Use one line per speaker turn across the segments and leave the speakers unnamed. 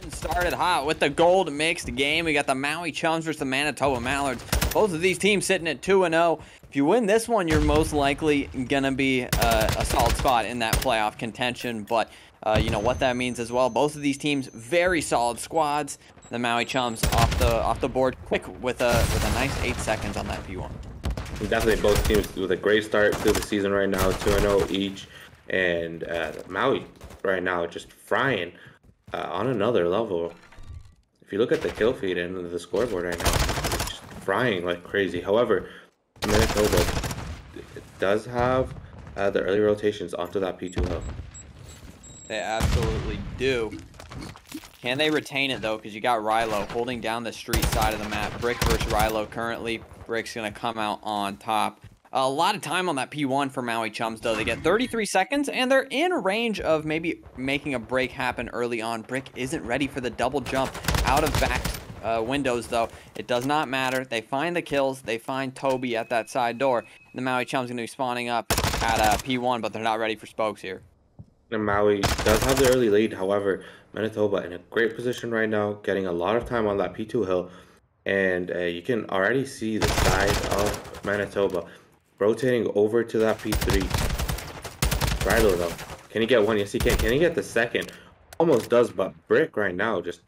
getting started hot with the gold mixed game. We got the Maui Chums versus the Manitoba Mallards. Both of these teams sitting at 2-0. If you win this one, you're most likely gonna be a solid spot in that playoff contention. But you know what that means as well. Both of these teams very solid squads. The Maui Chums off the board quick with a nice 8 seconds on that P1.
Definitely both teams with a great start to the season right now, 2-0 each, and Maui right now just frying on another level. If you look at the kill feed and the scoreboard right now, it's just frying like crazy. However, Manitoba does have the early rotations onto that P2 hill.
They absolutely do. Can they retain it though? Because you got Rilo holding down the street side of the map. Brick versus Rilo currently. Brick's gonna come out on top. A lot of time on that P1 for Maui Chums though. They get 33 seconds and they're in range of maybe making a break happen early on. Brick isn't ready for the double jump out of back windows though. It does not matter. They find the kills. They find Toby at that side door. The Maui Chums gonna be spawning up at P1, but they're not ready for spokes here.
And Maui does have the early lead. However, Manitoba in a great position right now, getting a lot of time on that P2 hill. And you can already see the size of Manitoba rotating over to that P3. Rilo though, can he get one? Yes he can. Can he get the second? Almost does, but Brick right now just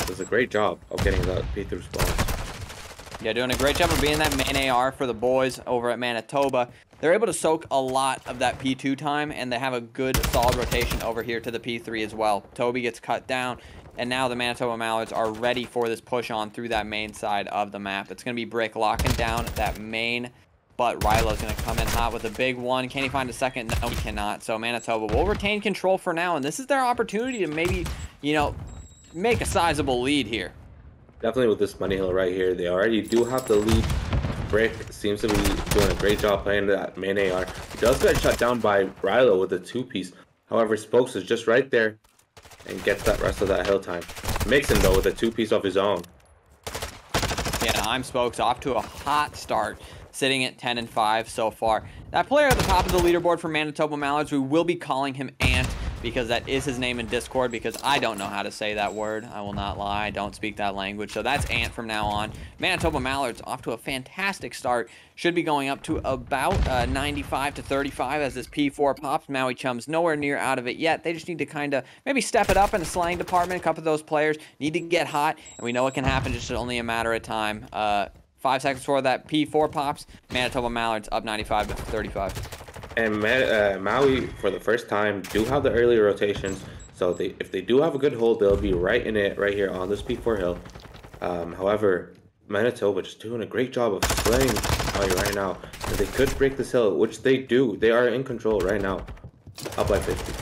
does a great job of getting the P3 spawns.
Yeah, doing a great job of being that main AR for the boys over at Manitoba. They're able to soak a lot of that P2 time, and they have a good, solid rotation over here to the P3 as well. Toby gets cut down, and now the Manitoba Mallards are ready for this push on through that main side of the map. It's going to be Brick locking down that main, but Rilo's going to come in hot with a big one. Can he find a second? No, he cannot. So Manitoba will retain control for now, and this is their opportunity to maybe, you know, make a sizable lead here.
Definitely with this money hill right here, they already do have the lead. Brick seems to be doing a great job playing that main AR. He does get shut down by Rilo with a 2-piece. However, Spokes is just right there and gets that rest of that hill time. Mixon though with a 2-piece of his own.
Yeah, I'm Spokes off to a hot start, sitting at 10-5 so far. That player at the top of the leaderboard for Manitoba Mallards, we will be calling him Ant, because that is his name in Discord, because I don't know how to say that word. I will not lie. I don't speak that language. So that's Ant from now on. Manitoba Mallards off to a fantastic start. Should be going up to about 95 to 35 as this P4 pops. Maui Chums nowhere near out of it yet. They just need to kind of maybe step it up in the slaying department. A couple of those players need to get hot, and we know it can happen. Just only a matter of time. 5 seconds before that P4 pops. Manitoba Mallards up 95 to 35.
And Maui, for the first time, do have the early rotations. So if they do have a good hold, they'll be right in it right here on this P4 hill. However, Manitoba just doing a great job of slaying Maui right now. And they could break this hill, which they do. They are in control right now, up by 50.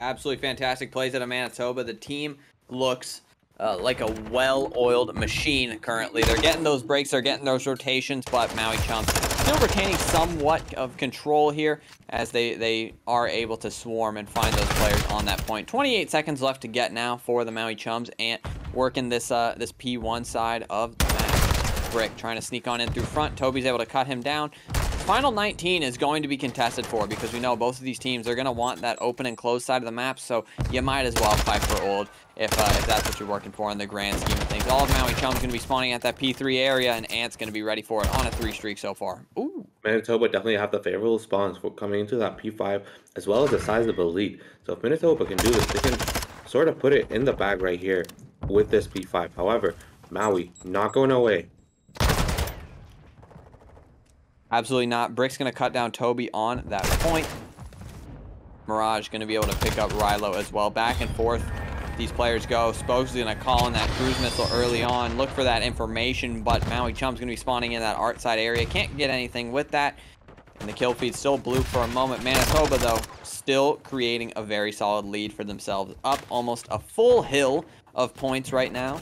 Absolutely fantastic plays out of Manitoba. The team looks like a well-oiled machine currently. They're getting those breaks, they're getting those rotations, but Maui Chums still retaining somewhat of control here as they are able to swarm and find those players on that point. 28 seconds left to get now for the Maui Chums and working this this P1 side of the map. Brick trying to sneak on in through front. Toby's able to cut him down. Final 19 is going to be contested for, because we know both of these teams are going to want that open and closed side of the map, so you might as well fight for old if that's what you're working for in the grand scheme of things. All of Maui Chums going to be spawning at that P3 area, and Ant's going to be ready for it on a 3 streak so far. Ooh.
Manitoba definitely have the favorable spawns for coming into that P5, as well as the sizable lead. So if Manitoba can do this, they can sort of put it in the bag right here with this P5. However, Maui not going away.
Absolutely not. Brick's going to cut down Toby on that point. Mirage going to be able to pick up Rilo as well. Back and forth these players go. Spokes is going to call in that cruise missile early on. Look for that information, but Maui Chums going to be spawning in that art side area. Can't get anything with that. And the kill feed still blue for a moment. Manitoba, though, still creating a very solid lead for themselves. Up almost a full hill of points right now.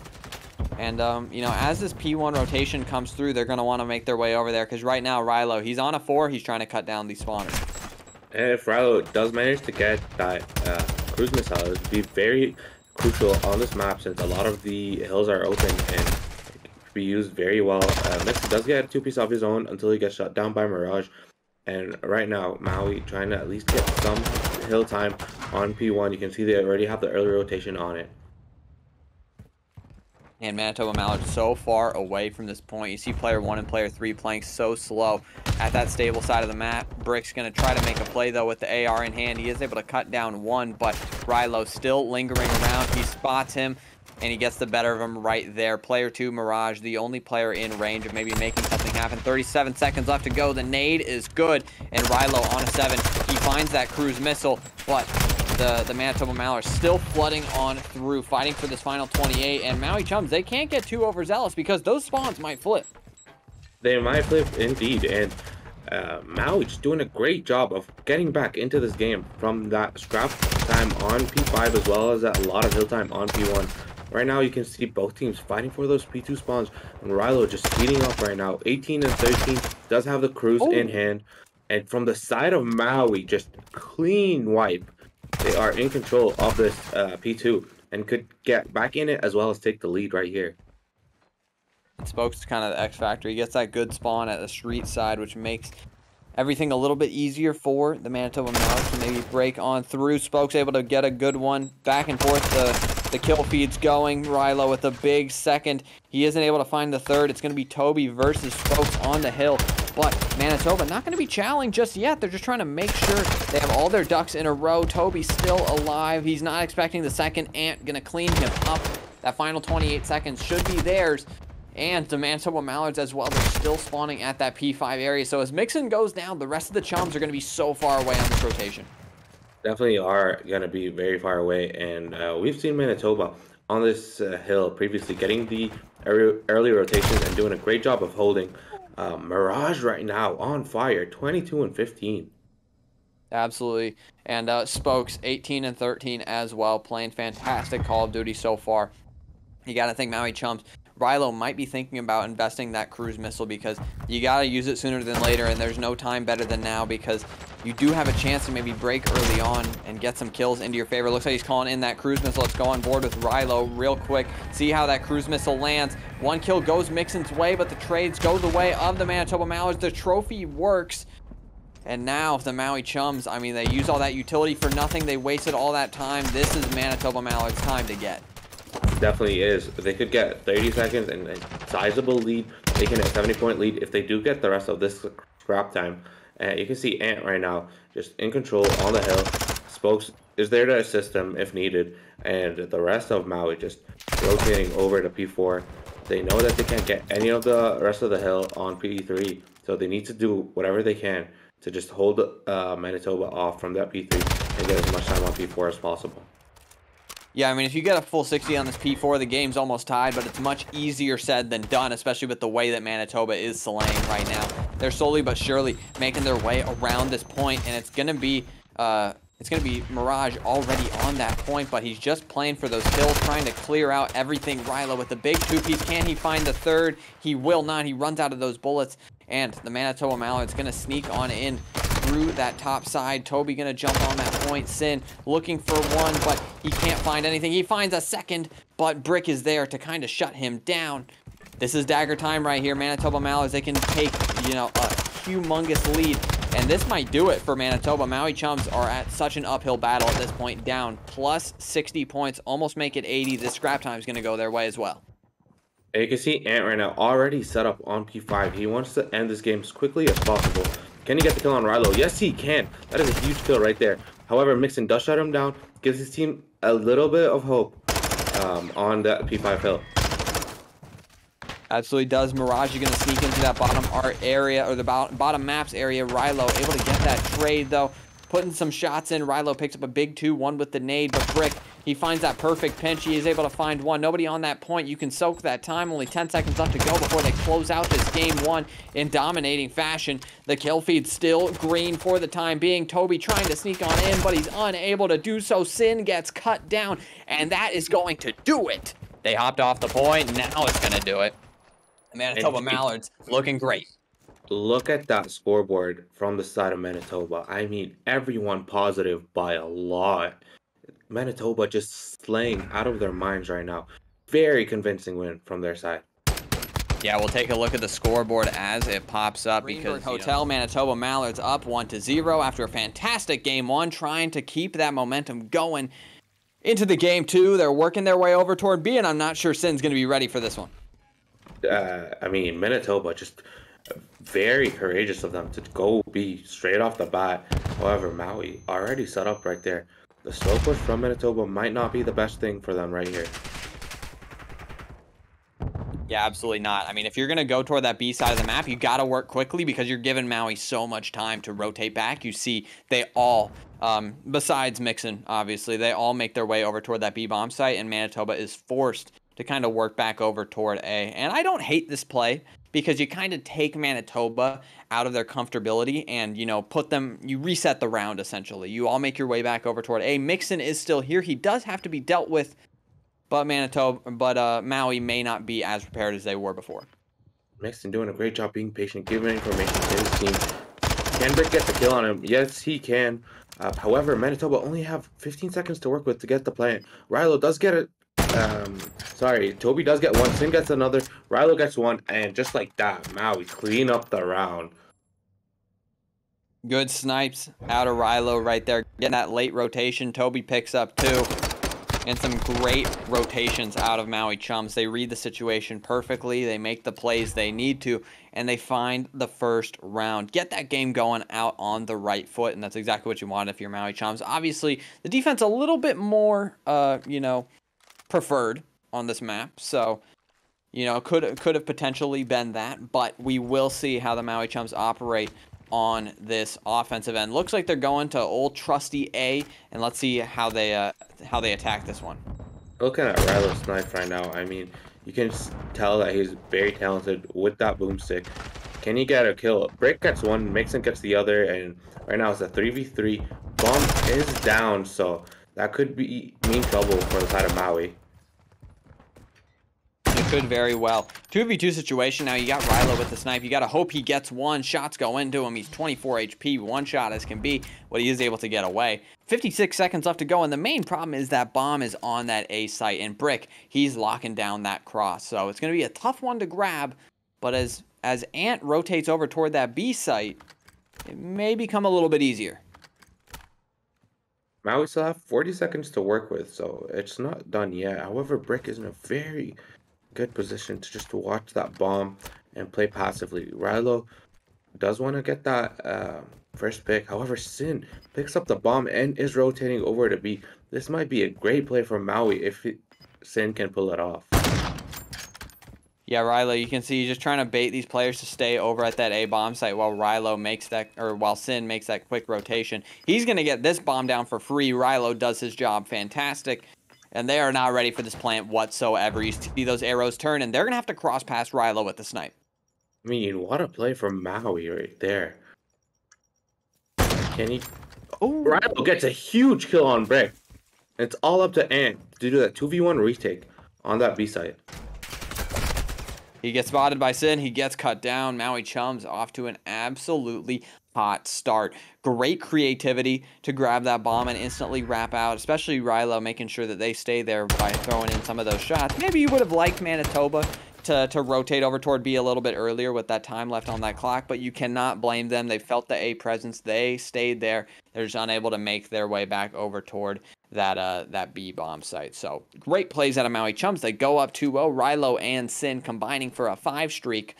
And, you know, as this P1 rotation comes through, they're going to want to make their way over there. Because right now, Rilo, he's on a 4. He's trying to cut down these spawners.
And if Rilo does manage to get that cruise missile, it would be very crucial on this map, since a lot of the hills are open and it can be used very well. Mixon does get a 2-piece of his own until he gets shut down by Mirage. And right now, Maui trying to at least get some hill time on P1. You can see they already have the early rotation on it.
And Manitoba Mallards so far away from this point. You see player 1 and player 3 playing so slow at that stable side of the map. Brick's going to try to make a play, though, with the AR in hand. He is able to cut down one, but Rilo still lingering around. He spots him, and he gets the better of him right there. Player 2, Mirage, the only player in range of maybe making something happen. 37 seconds left to go. The nade is good, and Rilo on a 7. He finds that cruise missile, but the Manitoba Mallards still flooding on through, fighting for this final 28. And Maui Chums, they can't get too overzealous because those spawns might flip.
They might flip indeed, and Maui just doing a great job of getting back into this game from that scrap time on P5 as well as that a lot of hill time on P1. Right now, you can see both teams fighting for those P2 spawns, and Rilo just speeding up right now. 18 and 13 does have the cruise in hand, and from the side of Maui, just clean wipe. They are in control of this P2 and could get back in it as well as take the lead right here.
Spoke's kind of the X factor. He gets that good spawn at the street side, which makes everything a little bit easier for the Manitoba Mallards to maybe break on through. Spoke's able to get a good one. Back and forth, the kill feed's going. Rilo with a big second. He isn't able to find the third. It's going to be Toby versus Spokes on the hill. But Manitoba not going to be challenged just yet. They're just trying to make sure they have all their ducks in a row. Toby's still alive. He's not expecting the second. Ant going to clean him up. That final 28 seconds should be theirs. And the Manitoba Mallards as well, they're still spawning at that P5 area. So as Mixon goes down, the rest of the Chums are going to be so far away on this rotation.
Definitely are going to be very far away. And we've seen Manitoba on this hill previously getting the early rotations and doing a great job of holding. Mirage right now on fire, 22 and 15.
Absolutely. And Spokes, 18 and 13 as well, playing fantastic Call of Duty so far. You got to think Maui Chums. Rilo might be thinking about investing that cruise missile because you got to use it sooner than later, and there's no time better than now because you do have a chance to maybe break early on and get some kills into your favor. Looks like he's calling in that cruise missile. Let's go on board with Rilo real quick. See how that cruise missile lands. One kill goes Mixon's way, but the trades go the way of the Manitoba Mallards. The trophy works. And now the Maui Chums, I mean, they use all that utility for nothing. They wasted all that time. This is Manitoba Mallards' time to get.
Definitely is. They could get 30 seconds and a sizable lead. They can get a 70-point lead if they do get the rest of this scrap time. And you can see Ant right now just in control on the hill. Spokes is there to assist them if needed. And the rest of Maui just rotating over to P4. They know that they can't get any of the rest of the hill on P3. So they need to do whatever they can to just hold Manitoba off from that P3 and get as much time on P4 as possible.
Yeah, I mean, if you get a full 60 on this P4, the game's almost tied, but it's much easier said than done, especially with the way that Manitoba is slaying right now. They're slowly but surely making their way around this point, and it's gonna be Mirage already on that point, but he's just playing for those kills, trying to clear out everything. Rilo with the big two-piece. Can he find the third? He will not. He runs out of those bullets, and the Manitoba Mallards gonna sneak on in through that top side. Toby gonna jump on that point. Sin looking for one, but he can't find anything. He finds a second, but Brick is there to kind of shut him down. This is dagger time right here. Manitoba Mallards, they can take, you know, a humongous lead, and this might do it for Manitoba. Maui Chums are at such an uphill battle at this point, down plus 60 points, almost make it 80. This scrap time is gonna go their way as well.
And you can see Ant right now already set up on P5. He wants to end this game as quickly as possible. Can he get the kill on Rilo? Yes, he can. That is a huge kill right there. However, Mixon does shut him down, gives his team a little bit of hope on that P5 hill.
Absolutely does. Mirage, you're going to sneak into that bottom art area, or the bottom maps area. Rilo able to get that trade, though. Putting some shots in. Rilo picks up a big 2-1 with the nade, but Brick, he finds that perfect pinch. He is able to find one. Nobody on that point. You can soak that time. Only 10 seconds left to go before they close out this game one in dominating fashion. The kill feed still green for the time being. Toby trying to sneak on in, but he's unable to do so. Sin gets cut down, and that is going to do it. They hopped off the point. Now it's going to do it. Manitoba Mallards looking great.
Look at that scoreboard from the side of Manitoba. I mean, everyone positive by a lot. Manitoba just slaying out of their minds right now. Very convincing win from their side.
Yeah, we'll take a look at the scoreboard as it pops up because Hotel Manitoba Mallards up 1-0 after a fantastic game one, trying to keep that momentum going into the game two. They're working their way over toward B, and I'm not sure Sin's going to be ready for this one.
I mean, Manitoba just very courageous of them to go B straight off the bat. However, Maui already set up right there. The slow push from Manitoba might not be the best thing for them right here.
Yeah, absolutely not. I mean, if you're going to go toward that B side of the map, you got to work quickly because you're giving Maui so much time to rotate back. You see they all, besides Mixon, obviously, they all make their way over toward that B bomb site, and Manitoba is forced to kind of work back over toward A. And I don't hate this play because you kind of take Manitoba out of their comfortability and, you know, you reset the round, essentially. You all make your way back over toward A. Mixon is still here. He does have to be dealt with, but Maui may not be as prepared as they were before.
Mixon doing a great job being patient, giving information to his team. Can Brick get the kill on him? Yes, he can. However, Manitoba only have 15 seconds to work with to get the plant. Rilo does get it. Sorry, Toby does get one. Sin gets another. Rilo gets one. And just like that, Maui clean up the round.
Good snipes out of Rilo right there. Getting that late rotation. Toby picks up two. And some great rotations out of Maui Chums. They read the situation perfectly. They make the plays they need to, and they find the first round. Get that game going out on the right foot, and that's exactly what you want if you're Maui Chums. Obviously, the defense a little bit more, preferred on this map. So, you know, could have potentially been that, but we will see how the Maui Chums operate on this offensive end. Looks like they're going to old trusty A, and let's see how they attack this one.
Looking at Rilo's snipe right now, I mean, you can tell that he's very talented with that boomstick. Can he get a kill? Brick gets one, Mixon gets the other, and right now it's a 3v3. Bomb is down, so that could mean trouble for the side of Maui.
It could very well. 2v2 situation now. You got Rilo with the snipe. You got to hope he gets one. Shots go into him. He's 24 HP. One shot as can be. But he is able to get away. 56 seconds left to go. And the main problem is that bomb is on that A site. And Brick, he's locking down that cross. So it's going to be a tough one to grab. But as Ant rotates over toward that B site, it may become a little bit easier.
Maui still have 40 seconds to work with. So it's not done yet. However, Brick is in a very good position to just watch that bomb and play passively. Rilo does want to get that first pick. However, Sin picks up the bomb and is rotating over to B. This might be a great play for Maui if Sin can pull it off.
Yeah, Rilo, you can see he's just trying to bait these players to stay over at that A bomb site while while Sin makes that quick rotation. He's going to get this bomb down for free. Rilo does his job fantastic. And they are not ready for this plant whatsoever. You see those arrows turn, and they're going to have to cross past Rilo with the snipe.
I mean, what a play from Maui right there. Can he... Oh, Rilo gets a huge kill on Brick. It's all up to Ant to do that 2v1 retake on that B site.
He gets spotted by Sin. He gets cut down. Maui Chums off to an absolutely hot start. Great creativity to grab that bomb and instantly wrap out, especially Rilo making sure that they stay there by throwing in some of those shots. Maybe you would have liked Manitoba to rotate over toward B a little bit earlier with that time left on that clock, but you cannot blame them. They felt the A presence. They stayed there. They're just unable to make their way back over toward that B bomb site. So great plays out of Maui Chums. They go up 2-0. Rilo and Sin combining for a 5 streak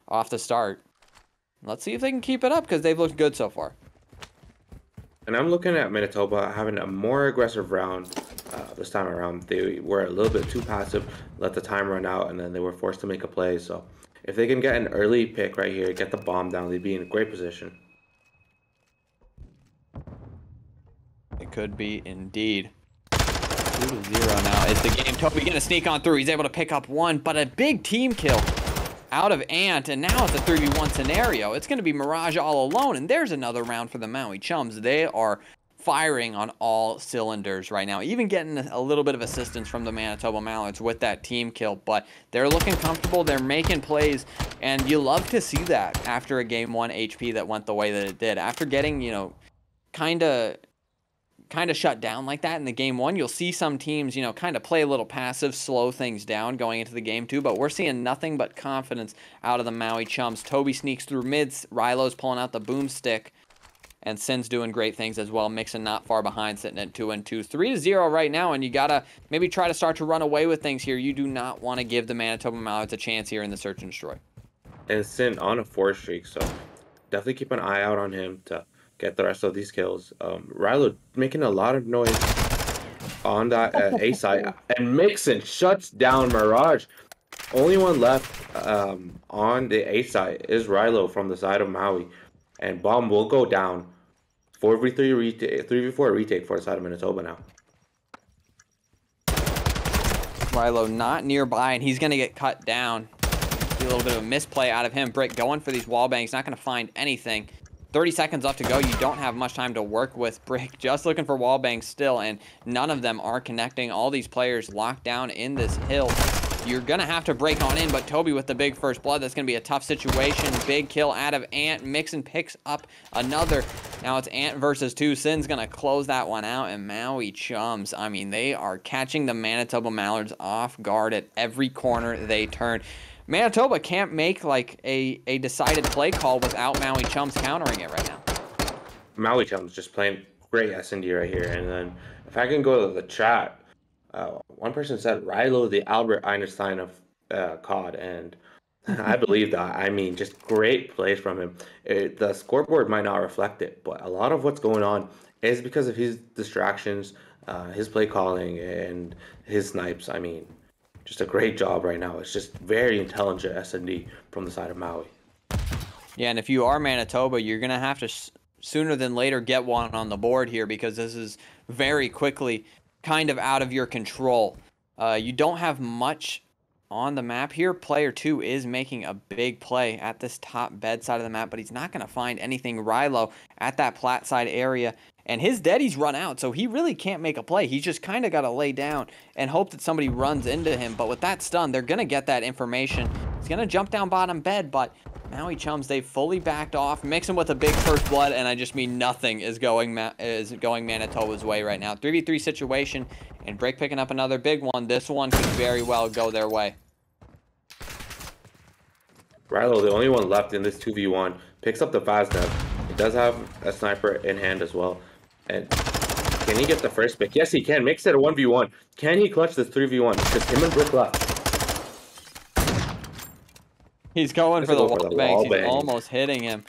off the start. Let's see if they can keep it up because they've looked good so far.
And I'm looking at Manitoba having a more aggressive round this time around. They were a little bit too passive, let the time run out, and then they were forced to make a play. So if they can get an early pick right here, get the bomb down, they'd be in a great position.
It could be indeed. 2-0 now is the game. Toby gonna sneak on through. He's able to pick up one, but a big team kill out of Ant, and now it's a 3v1 scenario. It's going to be Mirage all alone, and there's another round for the Maui Chums. They are firing on all cylinders right now, even getting a little bit of assistance from the Manitoba Mallards with that team kill, but they're looking comfortable. They're making plays, and you love to see that after a game 1 HP that went the way that it did. After getting, you know, kind of kind of shut down like that in the game one, you'll see some teams, you know, kind of play a little passive, slow things down going into the game two, but we're seeing nothing but confidence out of the Maui Chums. Toby sneaks through mids, Rilo's pulling out the boomstick, and Sin's doing great things as well. Mixon not far behind, sitting at 2-2. 3-0 right now, and you gotta maybe try to start to run away with things here. You do not want to give the Manitoba Mallards a chance here in the search and destroy.
And Sin on a 4 streak, so definitely keep an eye out on him to get the rest of these kills. Rilo making a lot of noise on that A side, and Mixon shuts down Mirage. Only one left on the A side is Rilo from the side of Maui, and Bomb will go down. 4v3 retake, 3v4 retake for the side of Manitoba now.
Rilo not nearby, and he's gonna get cut down. A little bit of a misplay out of him. Brick going for these wall bangs, not gonna find anything. 30 seconds left to go. You don't have much time to work with. Brick just looking for wall bangs still, and none of them are connecting. All these players locked down in this hill. You're going to have to break on in, but Toby with the big first blood. That's going to be a tough situation. Big kill out of Ant. Mixon picks up another. Now it's Ant versus 2. Sin's going to close that one out, and Maui Chums, I mean, they are catching the Manitoba Mallards off guard at every corner they turn. Manitoba can't make like a decided play call without Maui Chums countering it right now.
Maui Chums just playing great S&D right here. And then if I can go to the chat, one person said Rilo the Albert Einstein of COD, and I believe that. I mean, just great plays from him. The scoreboard might not reflect it, but a lot of what's going on is because of his distractions, his play calling, and his snipes. I mean, just a great job right now. It's just very intelligent S&D from the side of Maui.
Yeah, and if you are Manitoba, you're going to have to sooner than later get one on the board here, because this is very quickly kind of out of your control. You don't have much on the map here. Player 2 is making a big play at this top bed side of the map, but he's not going to find anything. Rilo at that plat side area, and his deadies run out, so he really can't make a play. He's just kind of got to lay down and hope that somebody runs into him. But with that stun, they're going to get that information. He's going to jump down bottom bed, but Maui Chums, they fully backed off, mixing with a big first blood, and I just mean nothing is going Manitoba's way right now. 3v3 situation, and Brick picking up another big one. This one could very well go their way.
Rilo, the only one left in this 2v1, picks up the Vaznev. He does have a sniper in hand as well. And can he get the first pick? Yes, he can. Makes it a 1v1. Can he clutch this 3v1? Because him and Brick left.
He's going for the wall bangs. He's almost hitting him.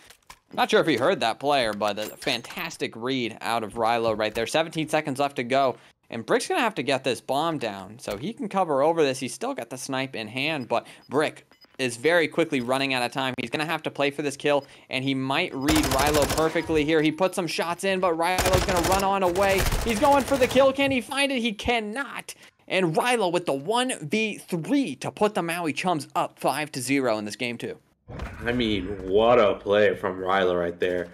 Not sure if he heard that player, but a fantastic read out of Rilo right there. 17 seconds left to go. And Brick's going to have to get this bomb down so he can cover over this. He's still got the snipe in hand, but Brick is very quickly running out of time. He's going to have to play for this kill, and he might read Rilo perfectly here. He puts some shots in, but Rilo's going to run on away. He's going for the kill. Can he find it? He cannot. And Rilo with the 1v3 to put the Maui Chums up 5-0 in this game too.
I mean, what a play from Rilo right there.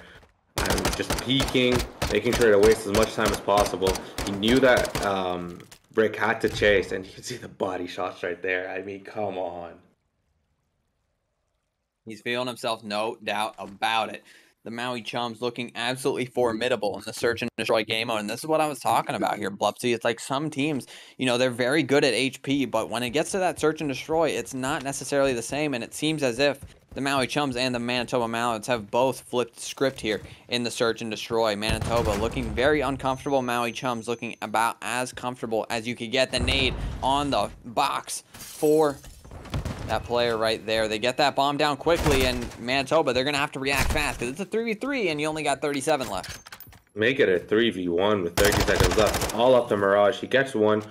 I'm just peeking, making sure to waste as much time as possible. He knew that Brick had to chase, and you can see the body shots right there. I mean, come on.
He's feeling himself, no doubt about it. The Maui Chums looking absolutely formidable in the search and destroy game mode. And this is what I was talking about here, Blupsy. It's like some teams, you know, they're very good at HP, but when it gets to that search and destroy, it's not necessarily the same. And it seems as if the Maui Chums and the Manitoba Mallards have both flipped script here in the search and destroy. Manitoba looking very uncomfortable. Maui Chums looking about as comfortable as you could get. The nade on the box for that player right there. They get that bomb down quickly, and Manitoba, they're going to have to react fast because it's a 3v3 and you only got 37 left.
Make it a 3v1 with 30 seconds left. All up to Mirage. He gets one.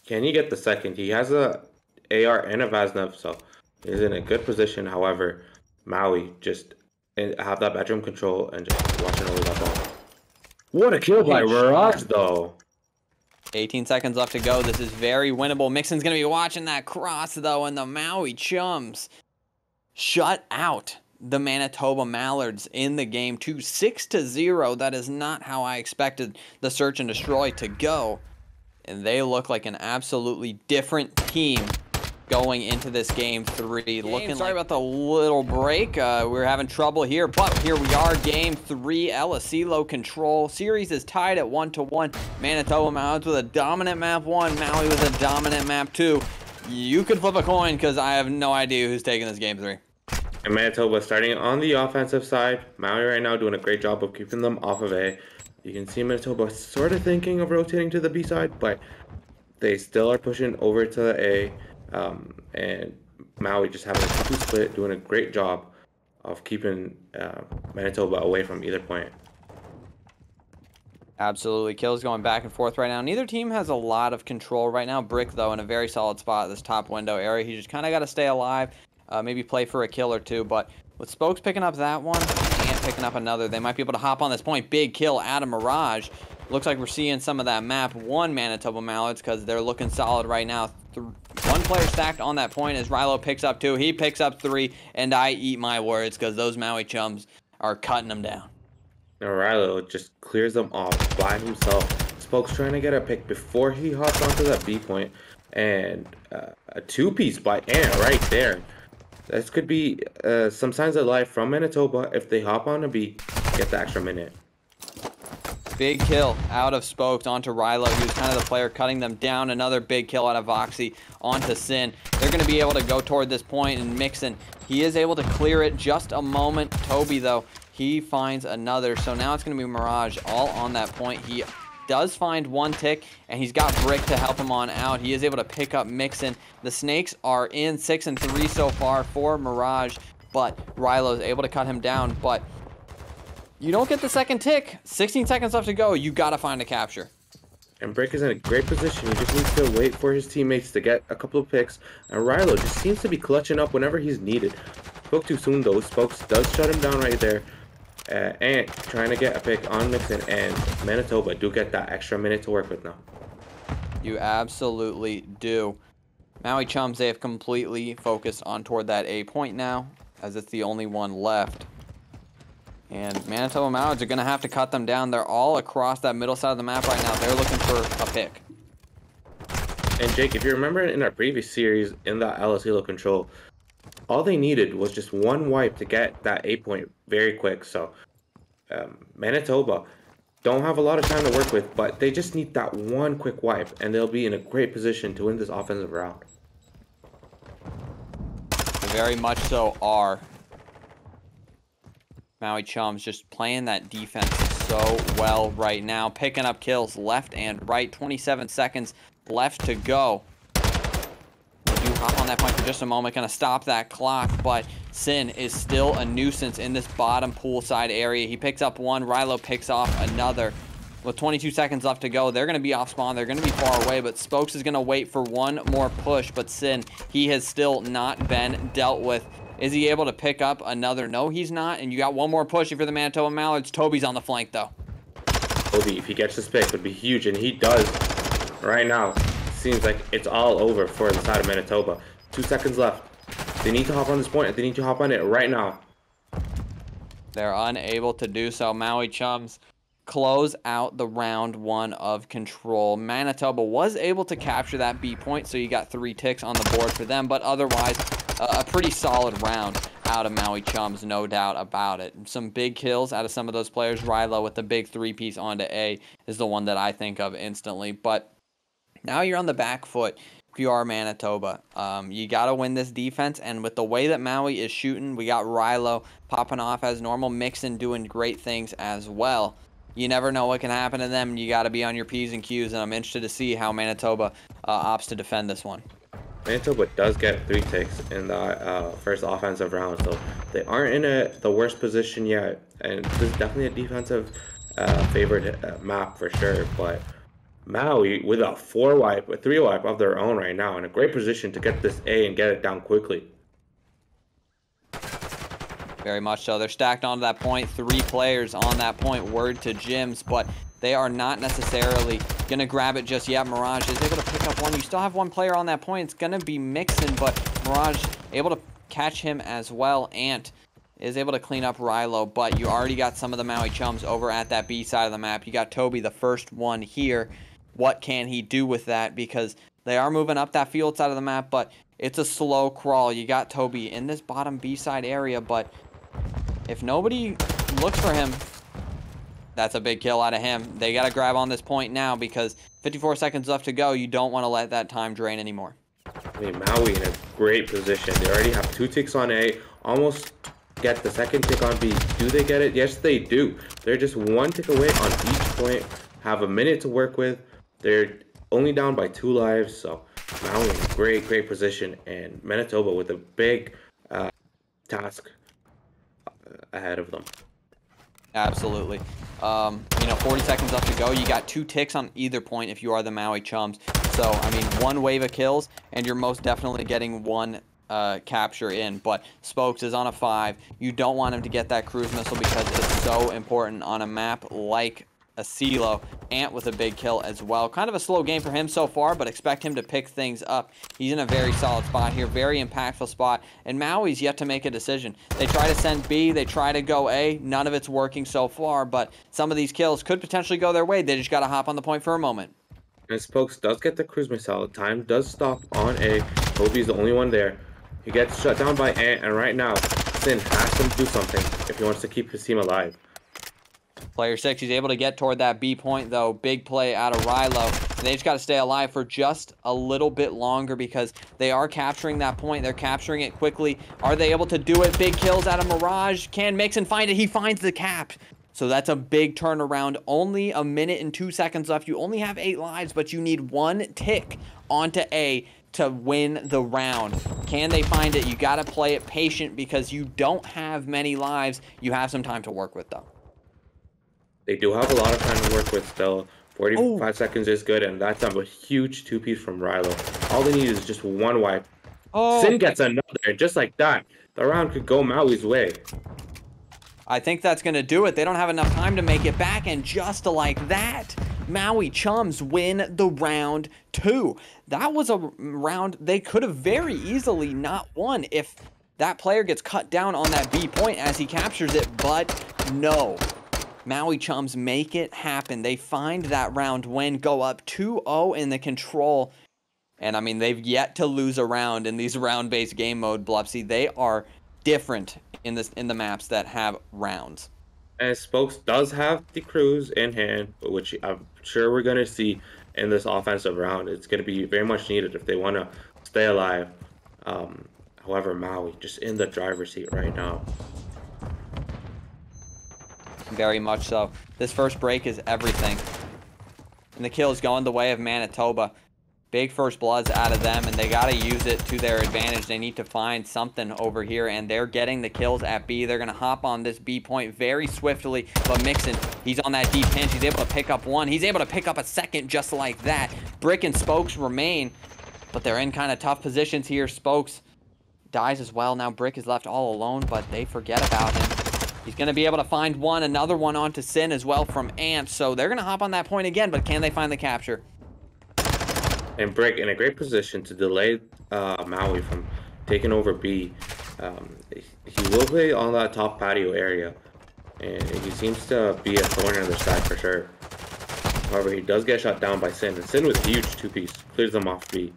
Can he get the second? He has a AR and a Vaznev, so he's in a good position. However, Maui just have that bedroom control and just watching over that ball. What a kill by Mirage, though.
18 seconds left to go. This is very winnable. Mixon's going to be watching that cross, though, and the Maui Chums shut out the Manitoba Mallards in the game 2, 6-0. That is not how I expected the search and destroy to go. And they look like an absolutely different team going into this game 3. Looking sorry about the little break. We're having trouble here, but here we are, game 3. LSC low control. Series is tied at 1-1. Manitoba Mallards with a dominant map 1. Maui with a dominant map 2. You could flip a coin because I have no idea who's taking this game 3.
And Manitoba starting on the offensive side. Maui right now doing a great job of keeping them off of A. You can see Manitoba sort of thinking of rotating to the B side, but they still are pushing over to the A. And Maui just having a 2 split, doing a great job of keeping Manitoba away from either point.
Absolutely. Kills going back and forth right now. Neither team has a lot of control right now. Brick, though, in a very solid spot at this top window area. He just kind of got to stay alive, maybe play for a kill or 2. But with Spokes picking up that one and picking up another, they might be able to hop on this point. Big kill out of Mirage. Looks like we're seeing some of that map 1 Manitoba Mallards because they're looking solid right now. 1 player stacked on that point as Rilo picks up 2. He picks up 3, and I eat my words because those Maui Chums are cutting them down.
Now Rilo just clears them off by himself. Spokes trying to get a pick before he hops onto that B point, and a 2-piece by Ant right there. This could be some signs of life from Manitoba if they hop on a B, get the extra minute.
Big kill out of Spokes onto Rilo. He was kind of the player cutting them down. Another big kill out of Voxy onto Sin. They're going to be able to go toward this point and Mixon. He is able to clear it just a moment. Toby, though, he finds another. So now it's going to be Mirage all on that point. He does find 1 tick, and he's got Brick to help him on out. He is able to pick up Mixon. The Snakes are in 6 and 3 so far for Mirage, but Rilo is able to cut him down. But you don't get the second tick. 16 seconds left to go. You got to find a capture.
And Brick is in a great position. He just needs to wait for his teammates to get a couple of picks. And Rilo just seems to be clutching up whenever he's needed. Spoke too soon, though. Spokes does shut him down right there. And trying to get a pick on Mixon. And Manitoba do get that extra minute to work with now.
You absolutely do. Maui Chums, they have completely focused on toward that A point now, as it's the only one left. And Manitoba Mallards are going to have to cut them down. They're all across that middle side of the map right now. They're looking for a pick.
And Jake, if you remember in our previous series in that LS Halo control, all they needed was just 1 wipe to get that A point very quick. So Manitoba don't have a lot of time to work with, but they just need that 1 quick wipe, and they'll be in a great position to win this offensive round.
They very much so are. Maui Chums just playing that defense so well right now. Picking up kills left and right. 27 seconds left to go. We do hop on that point for just a moment. Going to stop that clock, but Sin is still a nuisance in this bottom poolside area. He picks up 1. Rilo picks off another. With 22 seconds left to go, they're going to be off spawn. They're going to be far away, but Spokes is going to wait for 1 more push. But Sin, he has still not been dealt with. Is he able to pick up another? No, he's not. And you got 1 more push if you're the Manitoba Mallards. Toby's on the flank, though.
Toby, if he gets this pick, would be huge, and he does right now. Seems like it's all over for the side of Manitoba. 2 seconds left. They need to hop on this point. They need to hop on it right now.
They're unable to do so. Maui Chums close out the round 1 of control. Manitoba was able to capture that B point, so you got 3 ticks on the board for them, but otherwise a pretty solid round out of Maui Chums, no doubt about it. Some big kills out of some of those players. Rilo with the big 3-piece onto A is the one that I think of instantly, but now you're on the back foot if you are Manitoba. You got to win this defense, and with the way that Maui is shooting, we got Rilo popping off as normal, Mixon doing great things as well. You never know what can happen to them. You got to be on your P's and Q's, and I'm interested to see how Manitoba opts to defend this one.
Manitoba does get 3 ticks in the first offensive round, so they aren't in the worst position yet. And this is definitely a defensive favored map for sure. But Maui with a 4 wipe, a 3 wipe of their own right now, in a great position to get this A and get it down quickly.
Very much so. They're stacked onto that point. 3 players on that point. Word to Jims, but they are not necessarily going to grab it just yet. Mirage is able to pick up 1. You still have 1 player on that point. It's going to be Mixon, but Mirage able to catch him as well. Ant is able to clean up Rilo, but you already got some of the Maui Chums over at that B side of the map. You got Toby, the first one here. What can he do with that? Because They are moving up that field side of the map, but it's a slow crawl. You got Toby in this bottom B side area, but if nobody looks for him, that's a big kill out of him. They got to grab on this point now because 54 seconds left to go. You don't want to let that time drain anymore.
I mean, Maui in a great position. They already have 2 ticks on A, almost get the second tick on B. Do they get it? Yes, they do. They're just 1 tick away on each point, have a minute to work with. They're only down by 2 lives, so Maui in a great position, and Manitoba with a big task ahead of them.
Absolutely. 40 seconds left to go. You got 2 ticks on either point if you are the Maui Chums. So, I mean, 1 wave of kills, and you're most definitely getting 1 capture in. But Spokes is on a 5. You don't want him to get that cruise missile because it's so important on a map like a CeeLo. Ant with a big kill as well. Kind of a slow game for him so far, but expect him to pick things up. He's in a very solid spot here, very impactful spot, and Maui's yet to make a decision. They try to send B, they try to go A, none of it's working so far, but some of these kills could potentially go their way. They just got to hop on the point for a moment.
And Spokes does get the cruise missile. Time does stop on A. Toby's the only one there. He gets shut down by Ant, and right now, Sin has to do something if he wants to keep his team alive.
Player 6, he's able to get toward that B point, though. Big play out of Rilo. And they just got to stay alive for just a little bit longer because they are capturing that point. They're capturing it quickly. Are they able to do it? Big kills out of Mirage. Can Mixon find it? He finds the cap. So that's a big turnaround. Only a minute and 2 seconds left. You only have 8 lives, but you need 1 tick onto A to win the round. Can they find it? You got to play it patient because you don't have many lives. You have some time to work with, though.
They do have a lot of time to work with still. 45 seconds is good, and that's a huge 2-piece from Rilo. All they need is just 1 wipe. Sin gets another, and just like that, the round could go Maui's way.
I think that's going to do it. They don't have enough time to make it back, and just like that, Maui Chums win the round 2. That was a round they could have very easily not won if that player gets cut down on that B point as he captures it, but no. Maui Chums make it happen. They find that round win, go up 2-0 in the control. And, I mean, they've yet to lose a round in these round-based game mode, Blupsy. They are different in the maps that have rounds.
And Spokes does have the cruise in hand, which I'm sure we're going to see in this offensive round. It's going to be very much needed if they want to stay alive. However, Maui just in the driver's seat right now.
Very much so. This first break is everything. And the kill is going the way of Manitoba. Big first bloods out of them, and they got to use it to their advantage. They need to find something over here, and they're getting the kills at B. They're going to hop on this B point very swiftly, but Mixon, he's on that deep pinch. He's able to pick up 1. He's able to pick up a second just like that. Brick and Spokes remain, but they're in kind of tough positions here. Spokes dies as well. Now Brick is left all alone, but they forget about him. He's going to be able to find another one onto Sin as well from Ant. So they're going to hop on that point again, but can they find the capture?
And Brick in a great position to delay Maui from taking over B. He will play on that top patio area, and he seems to be a thorn in their side for sure. However, he does get shot down by Sin, and Sin with a huge 2-piece clears them off B.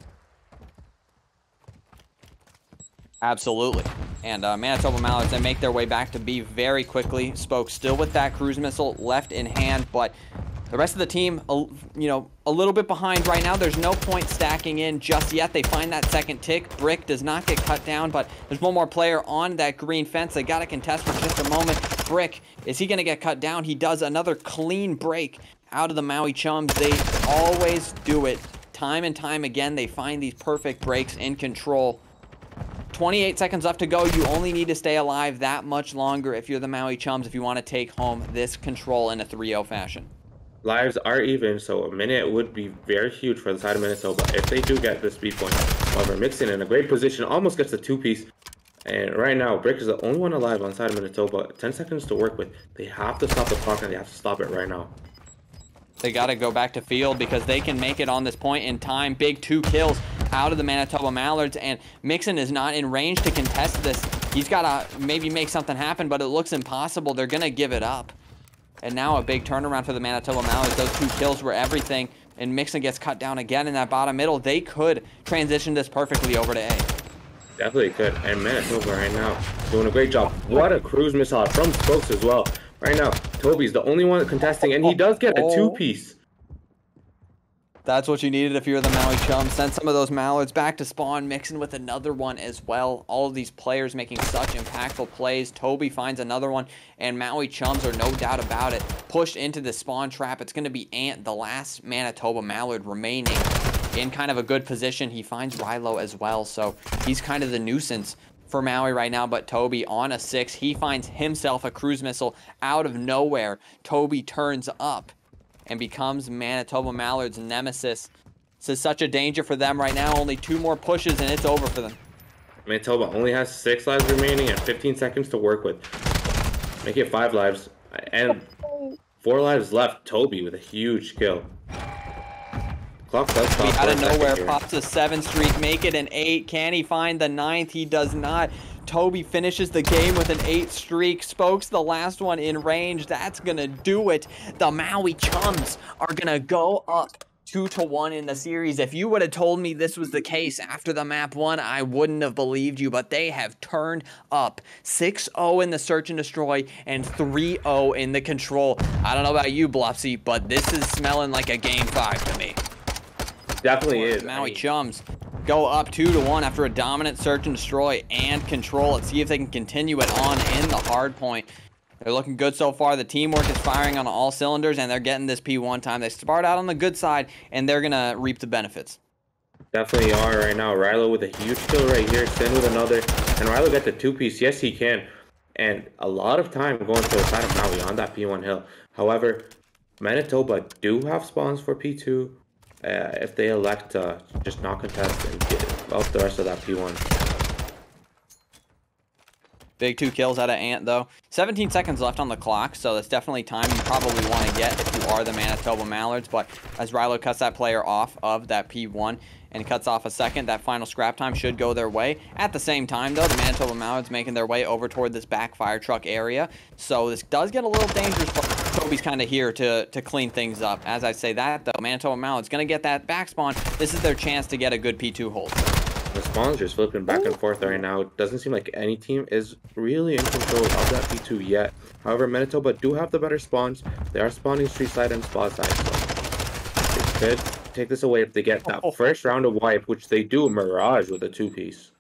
Absolutely. And Manitoba Mallards, they make their way back to B very quickly. Spoke still with that cruise missile left in hand, but the rest of the team, a little bit behind right now. There's no point stacking in just yet. They find that second tick. Brick does not get cut down, but there's one more player on that green fence. They got to contest for just a moment. Brick, is he going to get cut down? He does another clean break out of the Maui Chums. They always do it. Time and time again, they find these perfect breaks in control. 28 seconds left to go. You only need to stay alive that much longer if you're the Maui Chums, if you want to take home this control in a 3-0 fashion.
Lives are even, so a minute would be very huge for the side of Manitoba if they do get this speed point. However, Mixon in a great position, almost gets the 2-piece. And right now, Brick is the only one alive on the side of Manitoba. 10 seconds to work with. They have to stop the clock, and they have to stop it right now.
They got to go back to field because they can make it on this point in time. Big 2 kills out of the Manitoba Mallards, and Mixon is not in range to contest this. He's got to maybe make something happen, but it looks impossible. They're going to give it up. And now a big turnaround for the Manitoba Mallards. Those 2 kills were everything. and Mixon gets cut down again in that bottom middle, they could transition this perfectly over to A.
Definitely could. And Manitoba right now doing a great job. What a cruise missile from Spokes as well. Right now, Toby's the only one contesting, and he does get a two-piece.
That's what you needed if you're the Maui Chums. Send some of those Mallards back to spawn, mixing with another one as well. All of these players making such impactful plays. Toby finds another one, and Maui Chums are no doubt about it pushed into the spawn trap. It's going to be Ant, the last Manitoba Mallard remaining, in kind of a good position. He finds Rilo as well, so he's kind of the nuisance for Maui right now. But Toby on a 6, he finds himself a cruise missile out of nowhere. Toby turns up and becomes Manitoba Mallard's nemesis. This is such a danger for them right now. Only 2 more pushes and it's over for them.
Manitoba only has 6 lives remaining and 15 seconds to work with. Make it 5 lives and 4 lives left. Toby with a huge kill. Clock does stop
out of nowhere, pops a 7 streak, make it an 8. Can he find the 9th? He does not. Toby finishes the game with an 8 streak. Spokes the last one in range. That's gonna do it. The Maui Chums are gonna go up 2-1 in the series. If you would have told me this was the case after the map 1, I wouldn't have believed you, but they have turned up. 6-0 in the search and destroy and 3-0 in the control. I don't know about you, Bluffsy, but this is smelling like a game 5 to me.
Definitely is.
Maui Chums go up 2-1 after a dominant search and destroy and control. Let's see if they can continue it on in the hard point. They're looking good so far. The teamwork is firing on all cylinders, and they're getting this P1 time. They start out on the good side, and they're going to reap the benefits.
Definitely are right now. Rilo with a huge kill right here. Sin with another. And Rilo got the 2-piece. Yes, he can. And a lot of time going to the side of Maui on that P1 hill. However, Manitoba do have spawns for P2. If they elect to just not contest and get out the rest of that P1.
Big 2 kills out of Ant, though. 17 seconds left on the clock, so that's definitely time you probably want to get if you are the Manitoba Mallards. But as Rilo cuts that player off of that P1 and cuts off a second, that final scrap time should go their way. At the same time, though, the Manitoba Mallards making their way over toward this back fire truck area. So this does get a little dangerous, but Toby's kind of here to clean things up. As I say that, though, Manitoba Mallards going to get that back spawn. This is their chance to get a good P2 hold.
The spawns just flipping back and forth right now. It doesn't seem like any team is really in control of that P2 yet. However, Manitoba do have the better spawns. They are spawning street side and spot side. So they could take this away if they get that first round of wipe, which they do. Mirage with a 2-piece.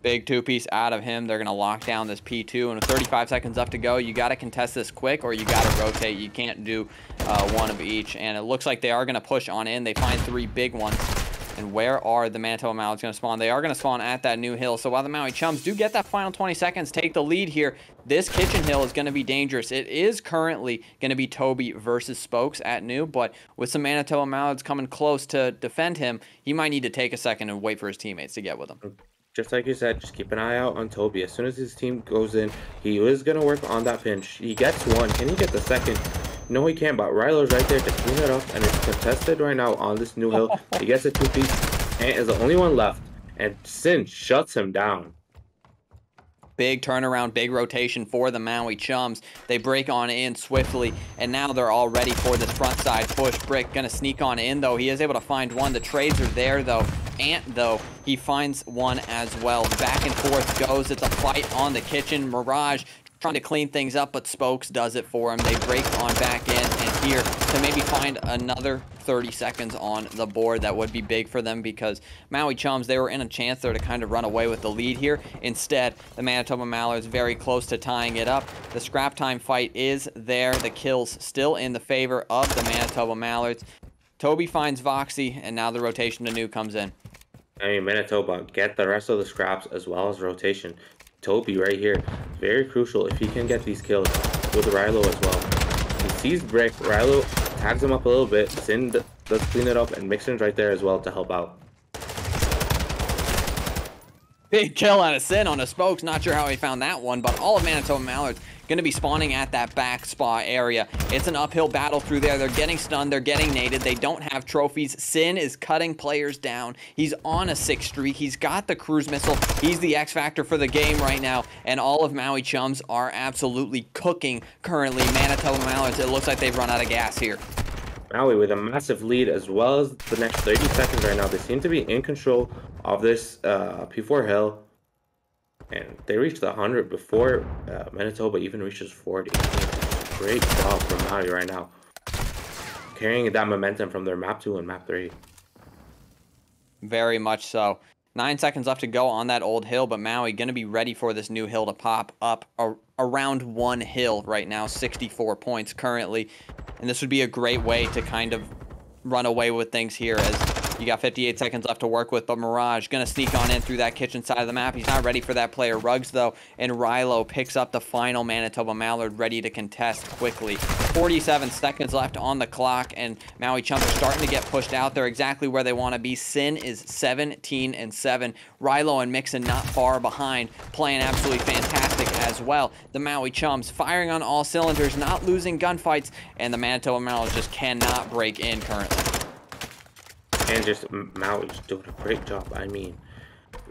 Big 2-piece out of him. They're going to lock down this P2. And with 35 seconds left to go, you got to contest this quick or you got to rotate. You can't do one of each. And it looks like they are going to push on in. They find 3 big ones. And where are the Manitoba Mallards going to spawn? They are going to spawn at that new hill. So while the Maui Chums do get that final 20 seconds, take the lead here, this kitchen hill is going to be dangerous. It is currently going to be Toby versus Spokes at new, but with some Manitoba Mallards coming close to defend him, he might need to take a second and wait for his teammates to get with him.
Just like you said, just keep an eye out on Toby. As soon as his team goes in, he is going to work on that pinch. He gets one. Can he get the second? No, he can't, but Rilo's right there to clean it up, and it's contested right now on this new hill. He gets a 2-piece, and is the only one left, and Sin shuts him down.
Big turnaround, big rotation for the Maui Chums. They break on in swiftly, and now they're all ready for this front side push. Brick gonna sneak on in, though. He is able to find one. The trades are there, though. Ant, though, he finds one as well. Back and forth goes. It's a fight on the kitchen. Mirage trying to clean things up, but Spokes does it for him. They break on back in, and here to maybe find another 30 seconds on the board. That would be big for them because Maui Chums, they were in a chance there to kind of run away with the lead here. Instead, the Manitoba Mallards very close to tying it up. The scrap time fight is there. The kills still in the favor of the Manitoba Mallards. Toby finds Voxy, and now the rotation to new comes in.
I mean, Manitoba get the rest of the scraps as well as rotation. Toby right here, very crucial if he can get these kills with Rilo as well. He sees Brick, Rilo tags him up a little bit, Sin does clean it up, and Mixon's right there as well to help out.
Big kill out of Sin on the Spokes. Not sure how he found that one, but all of Manitoba Mallards going to be spawning at that back spa area. It's an uphill battle through there. They're getting stunned. They're getting naded. They don't have trophies. Sin is cutting players down. He's on a 6 streak. He's got the cruise missile. He's the X factor for the game right now, and all of Maui Chums are absolutely cooking currently. Manitoba Mallards, it looks like they've run out of gas here.
Maui with a massive lead as well as the next 30 seconds right now. They seem to be in control of this P4 hill. And they reached the 100 before Manitoba even reaches 40. I mean, great job from Maui right now. Carrying that momentum from their map 2 and map 3.
Very much so. 9 seconds left to go on that old hill, but Maui going to be ready for this new hill to pop up around one hill right now, 64 points currently. And this would be a great way to kind of run away with things here, as you got 58 seconds left to work with, but Mirage going to sneak on in through that kitchen side of the map. He's not ready for that player. Ruggs, though, and Rilo picks up the final Manitoba Mallard, ready to contest quickly. 47 seconds left on the clock, and Maui Chums are starting to get pushed out there exactly where they want to be. Sin is 17-7. Rilo and Mixon not far behind, playing absolutely fantastic as well. The Maui Chums firing on all cylinders, not losing gunfights, and the Manitoba Mallards just cannot break in currently.
And just Maui's doing a great job. I mean,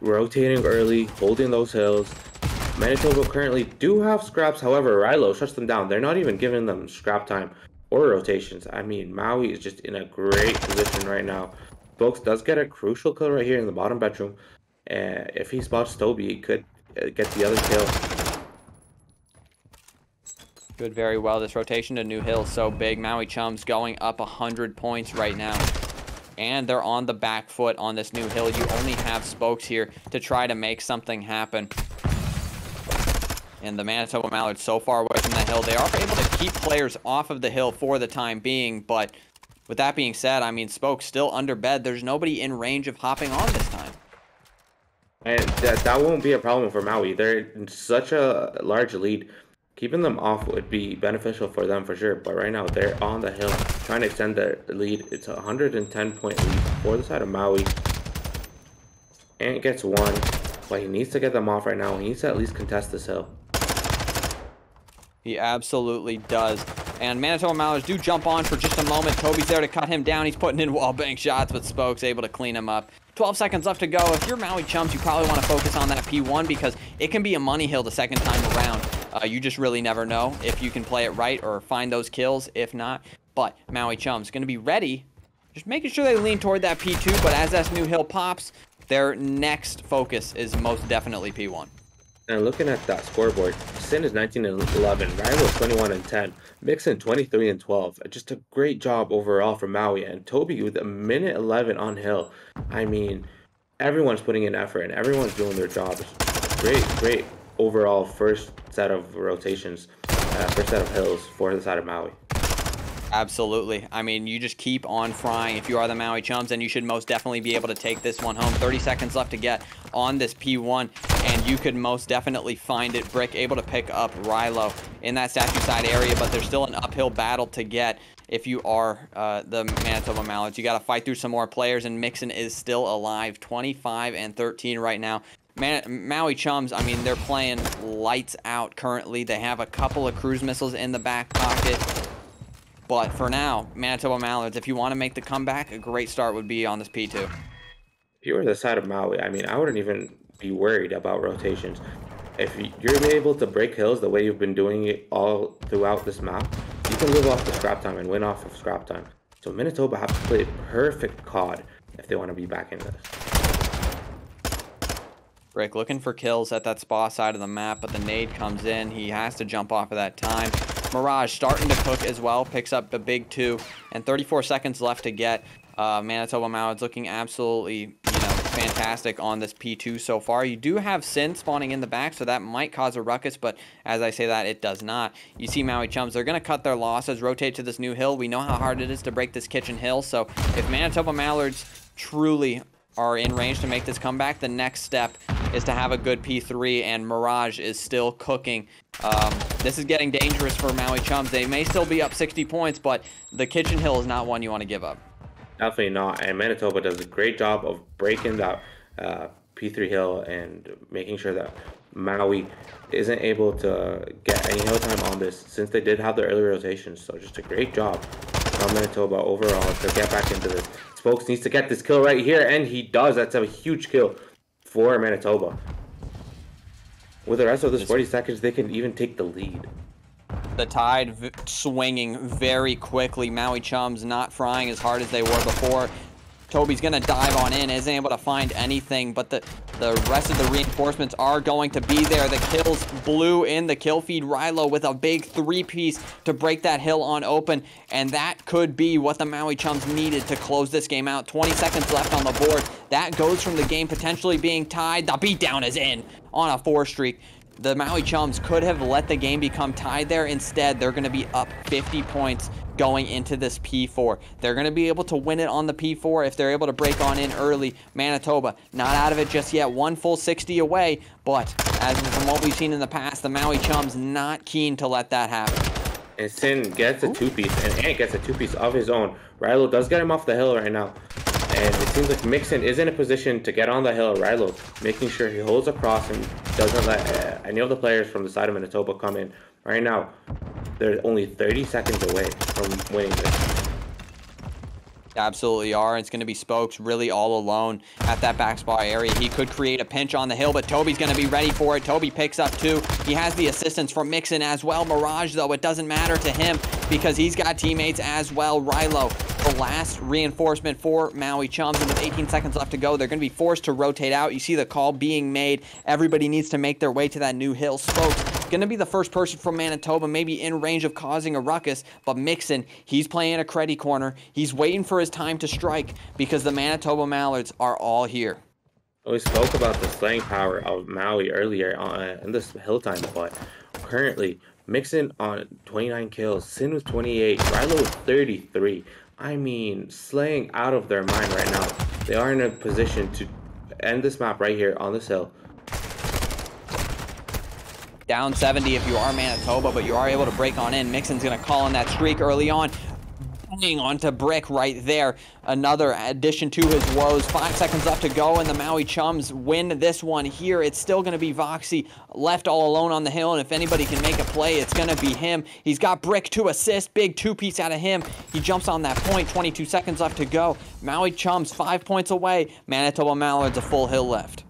rotating early, holding those hills. Manitoba currently do have scraps. However, Rilo shuts them down. They're not even giving them scrap time or rotations. I mean, Maui is just in a great position right now. Folks does get a crucial kill right here in the bottom bedroom. If he spots Toby, he could get the other kill.
Good, very well. This rotation to New Hill so big. Maui Chums going up 100 points right now. And they're on the back foot on this new hill. You only have Spokes here to try to make something happen. And the Manitoba Mallards so far away from the hill. They are able to keep players off of the hill for the time being. But with that being said, I mean, Spokes still under bed. There's nobody in range of hopping on this time.
And that won't be a problem for Maui. They're in such a large lead. Keeping them off would be beneficial for them for sure, but right now they're on the hill trying to extend their lead. It's a 110-point lead for the side of Maui. Ant gets one, but he needs to get them off right now. He needs to at least contest this hill.
He absolutely does. And Manitoba Mallards do jump on for just a moment. Toby's there to cut him down. He's putting in wall bang shots, but Spokes able to clean him up. 12 seconds left to go. If you're Maui Chums, you probably want to focus on that P1 because it can be a money hill the second time around. You just really never know if you can play it right or find those kills. If not, but Maui Chums going to be ready. Just making sure they lean toward that P2, but as that new hill pops, their next focus is most definitely P1.
And looking at that scoreboard, Sin is 19-11, Rilo 21-10, Mixon 23-12. Just a great job overall from Maui, and Toby with a minute 11 on hill. I mean, everyone's putting in effort and everyone's doing their jobs. Great overall first set of rotations, first set of hills for the side of Maui.
Absolutely. I mean, you just keep on frying. If you are the Maui Chums, then you should most definitely be able to take this one home. 30 seconds left to get on this P1, and you could most definitely find it. Brick able to pick up Rilo in that statue side area, but there's still an uphill battle to get if you are the Manitoba Mallards. You got to fight through some more players, and Mixon is still alive. 25-13 right now. Maui Chums, I mean, they're playing lights out currently. They have a couple of cruise missiles in the back pocket. But for now, Manitoba Mallards, if you want to make the comeback, a great start would be on this P2.
If you were the side of Maui, I mean, I wouldn't even be worried about rotations. If you're able to break hills the way you've been doing it all throughout this map, you can live off the scrap time and win off of scrap time. So Manitoba have to play perfect COD if they want to be back in this.
Brick looking for kills at that spa side of the map, but the nade comes in. He has to jump off of that time. Mirage starting to cook as well, picks up the big 2, and 34 seconds left to get. Manitoba Mallards looking absolutely, fantastic on this P2 so far. You do have Sin spawning in the back, so that might cause a ruckus, but as I say that, it does not. You see Maui Chums, they're going to cut their losses, rotate to this new hill. We know how hard it is to break this kitchen hill, so if Manitoba Mallards truly are in range to make this comeback, the next step is to have a good P3, and Mirage is still cooking. This is getting dangerous for Maui Chums. They may still be up 60 points, but the kitchen hill is not one you want to give up.
Definitely not, and Manitoba does a great job of breaking that P3 hill and making sure that Maui isn't able to get any hill time on this since they did have their early rotations. So just a great job from Manitoba overall to get back into this. Spokes needs to get this kill right here, and he does. That's a huge kill for Manitoba. With the rest of this 40 seconds, they can even take the lead.
The tide swinging very quickly. Maui Chums not frying as hard as they were before. Toby's going to dive on in, isn't able to find anything, but the rest of the reinforcements are going to be there. The kills blew in the kill feed. Rilo with a big 3-piece to break that hill on open, and that could be what the Maui Chums needed to close this game out. 20 seconds left on the board. That goes from the game potentially being tied. The beatdown is in on a 4 streak. The Maui Chums could have let the game become tied there. Instead, they're going to be up 50 points going into this P4. They're going to be able to win it on the P4 if they're able to break on in early. Manitoba, not out of it just yet. One full 60 away, but as from what we've seen in the past, the Maui Chums not keen to let that happen.
And Sin gets a 2-piece, and Ant gets a 2-piece of his own. Rilo does get him off the hill right now. And it seems like Mixon is in a position to get on the hill. Rilo making sure he holds across and doesn't let any of the players from the side of Manitoba come in. Right now, they're only 30 seconds away from winning this.
Absolutely are. It's going to be Spokes really all alone at that back spot area. He could create a pinch on the hill, but Toby's going to be ready for it. Toby picks up 2. He has the assistance from Mixon as well. Mirage, though, it doesn't matter to him because he's got teammates as well. Rilo, the last reinforcement for Maui Chums, and with 18 seconds left to go, they're going to be forced to rotate out. You see the call being made. Everybody needs to make their way to that new hill. Spokes going to be the first person from Manitoba maybe in range of causing a ruckus, but Mixon, he's playing a creddy corner. He's waiting for his time to strike because the Manitoba Mallards are all here.
We spoke about the slaying power of Maui earlier in this hill time, but currently Mixon on 29 kills, Sin with 28, Rilo with 33. I mean, slaying out of their mind right now. They are in a position to end this map right here on this hill.
Down 70 if you are Manitoba, but you are able to break on in. Mixon's going to call in that streak early on. Banging onto Brick right there. Another addition to his woes. 5 seconds left to go, and the Maui Chums win this one here. It's still going to be Voxy left all alone on the hill, and if anybody can make a play, it's going to be him. He's got Brick to assist. Big 2-piece out of him. He jumps on that point. 22 seconds left to go. Maui Chums 5 points away. Manitoba Mallards a full hill left.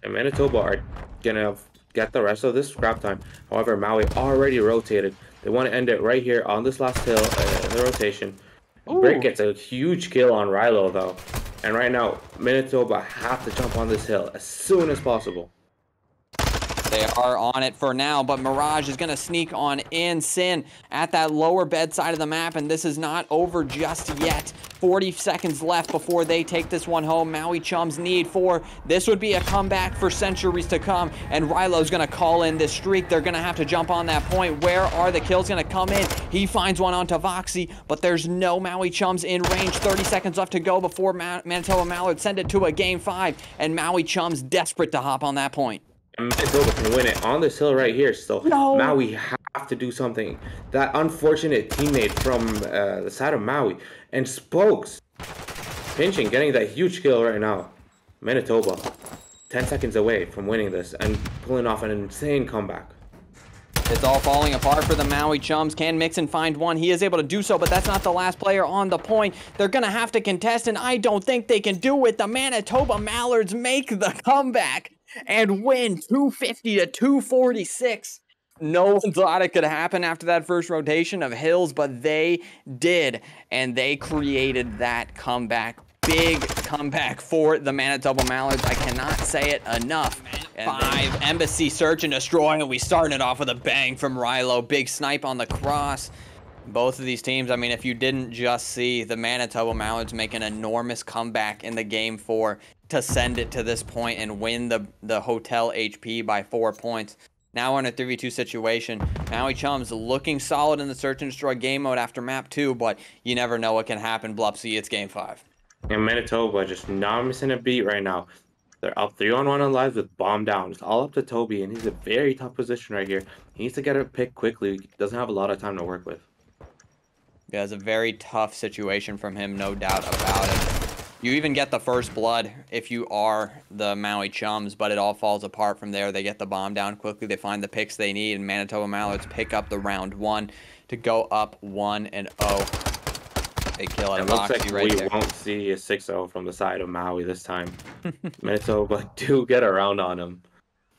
And Manitoba are gonna get the rest of this scrap time. However, Maui already rotated. They want to end it right here on this last hill in the rotation. Brick gets a huge kill on Rilo though. And right now, Manitoba have to jump on this hill as soon as possible.
They are on it for now, but Mirage is going to sneak on in. Sin at that lower bed side of the map, and this is not over just yet. 40 seconds left before they take this one home. Maui Chums need 4. This would be a comeback for centuries to come, and Rilo's going to call in this streak. They're going to have to jump on that point. Where are the kills going to come in? He finds one onto Voxy, but there's no Maui Chums in range. 30 seconds left to go before Manitoba Mallard send it to a game 5, and Maui Chums desperate to hop on that point.
Manitoba can win it on this hill right here, so Maui have to do something. That unfortunate teammate from the side of Maui and Spokes pinching, getting that huge kill right now. Manitoba 10 seconds away from winning this and pulling off an insane comeback.
It's all falling apart for the Maui Chums. Can Mixon find one? He is able to do so, but that's not the last player on the point. They're going to have to contest, and I don't think they can do it. The Manitoba Mallards make the comeback and win 250 to 246. No one thought it could happen after that first rotation of hills, but they did, and they created that comeback. Big comeback for the Manitoba Mallards. I cannot say it enough. 5 Embassy search and destroy, and we started off with a bang from Rilo. Big snipe on the cross. Both of these teams, I mean, if you didn't just see the Manitoba Mallards make an enormous comeback in the game 4 to send it to this point and win the Hotel HP by 4 points. Now we're in a 3v2 situation. Maui Chums looking solid in the search and destroy game mode after map 2, but you never know what can happen. Blupsy, it's game 5.
And Manitoba just not missing a beat right now. They're up 3-on-1 on lives with bomb down. It's all up to Toby, and he's in a very tough position right here. He needs to get a pick quickly. He doesn't have a lot of time to work with.
Yeah, it's a very tough situation from him, no doubt about it. You even get the first blood if you are the Maui Chums, but it all falls apart from there. They get the bomb down quickly. They find the picks they need, and Manitoba Mallards pick up the round 1 to go up 1-0. Big kill out of
Boxy
like right there.
We won't see a 6-0 from the side of Maui this time. Manitoba do get around on him.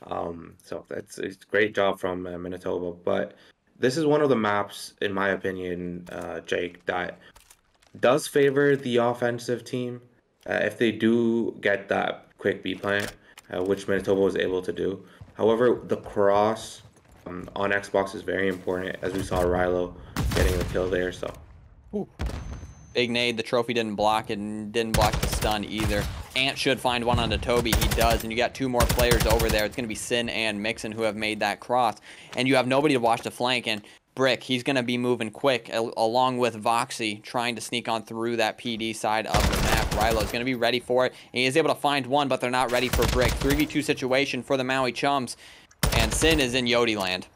So it's a great job from Manitoba. But this is one of the maps, in my opinion, Jake, that does favor the offensive team if they do get that quick B plant, which Manitoba was able to do. However, the cross on Xbox is very important, as we saw Rilo getting the kill there. So
Ooh. Big nade. The trophy didn't block it and didn't block the stun either. Ant should find one onto Toby. He does. And you got 2 more players over there. It's going to be Sin and Mixon who have made that cross. And you have nobody to watch the flank. And Brick, he's going to be moving quick along with Voxy trying to sneak on through that PD side of the map. Rilo's going to be ready for it. He is able to find one, but they're not ready for Brick. 3v2 situation for the Maui Chums. And Sin is in Yodi land.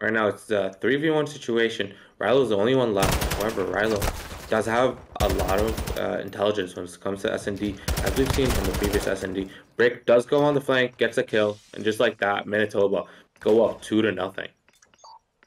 right now it's a 3v1 situation. Rilo's the only one left. However, Rilo does have a lot of intelligence when it comes to S&D. As we've seen from the previous S&D, Brick does go on the flank, gets a kill, and just like that, Manitoba go up 2-0.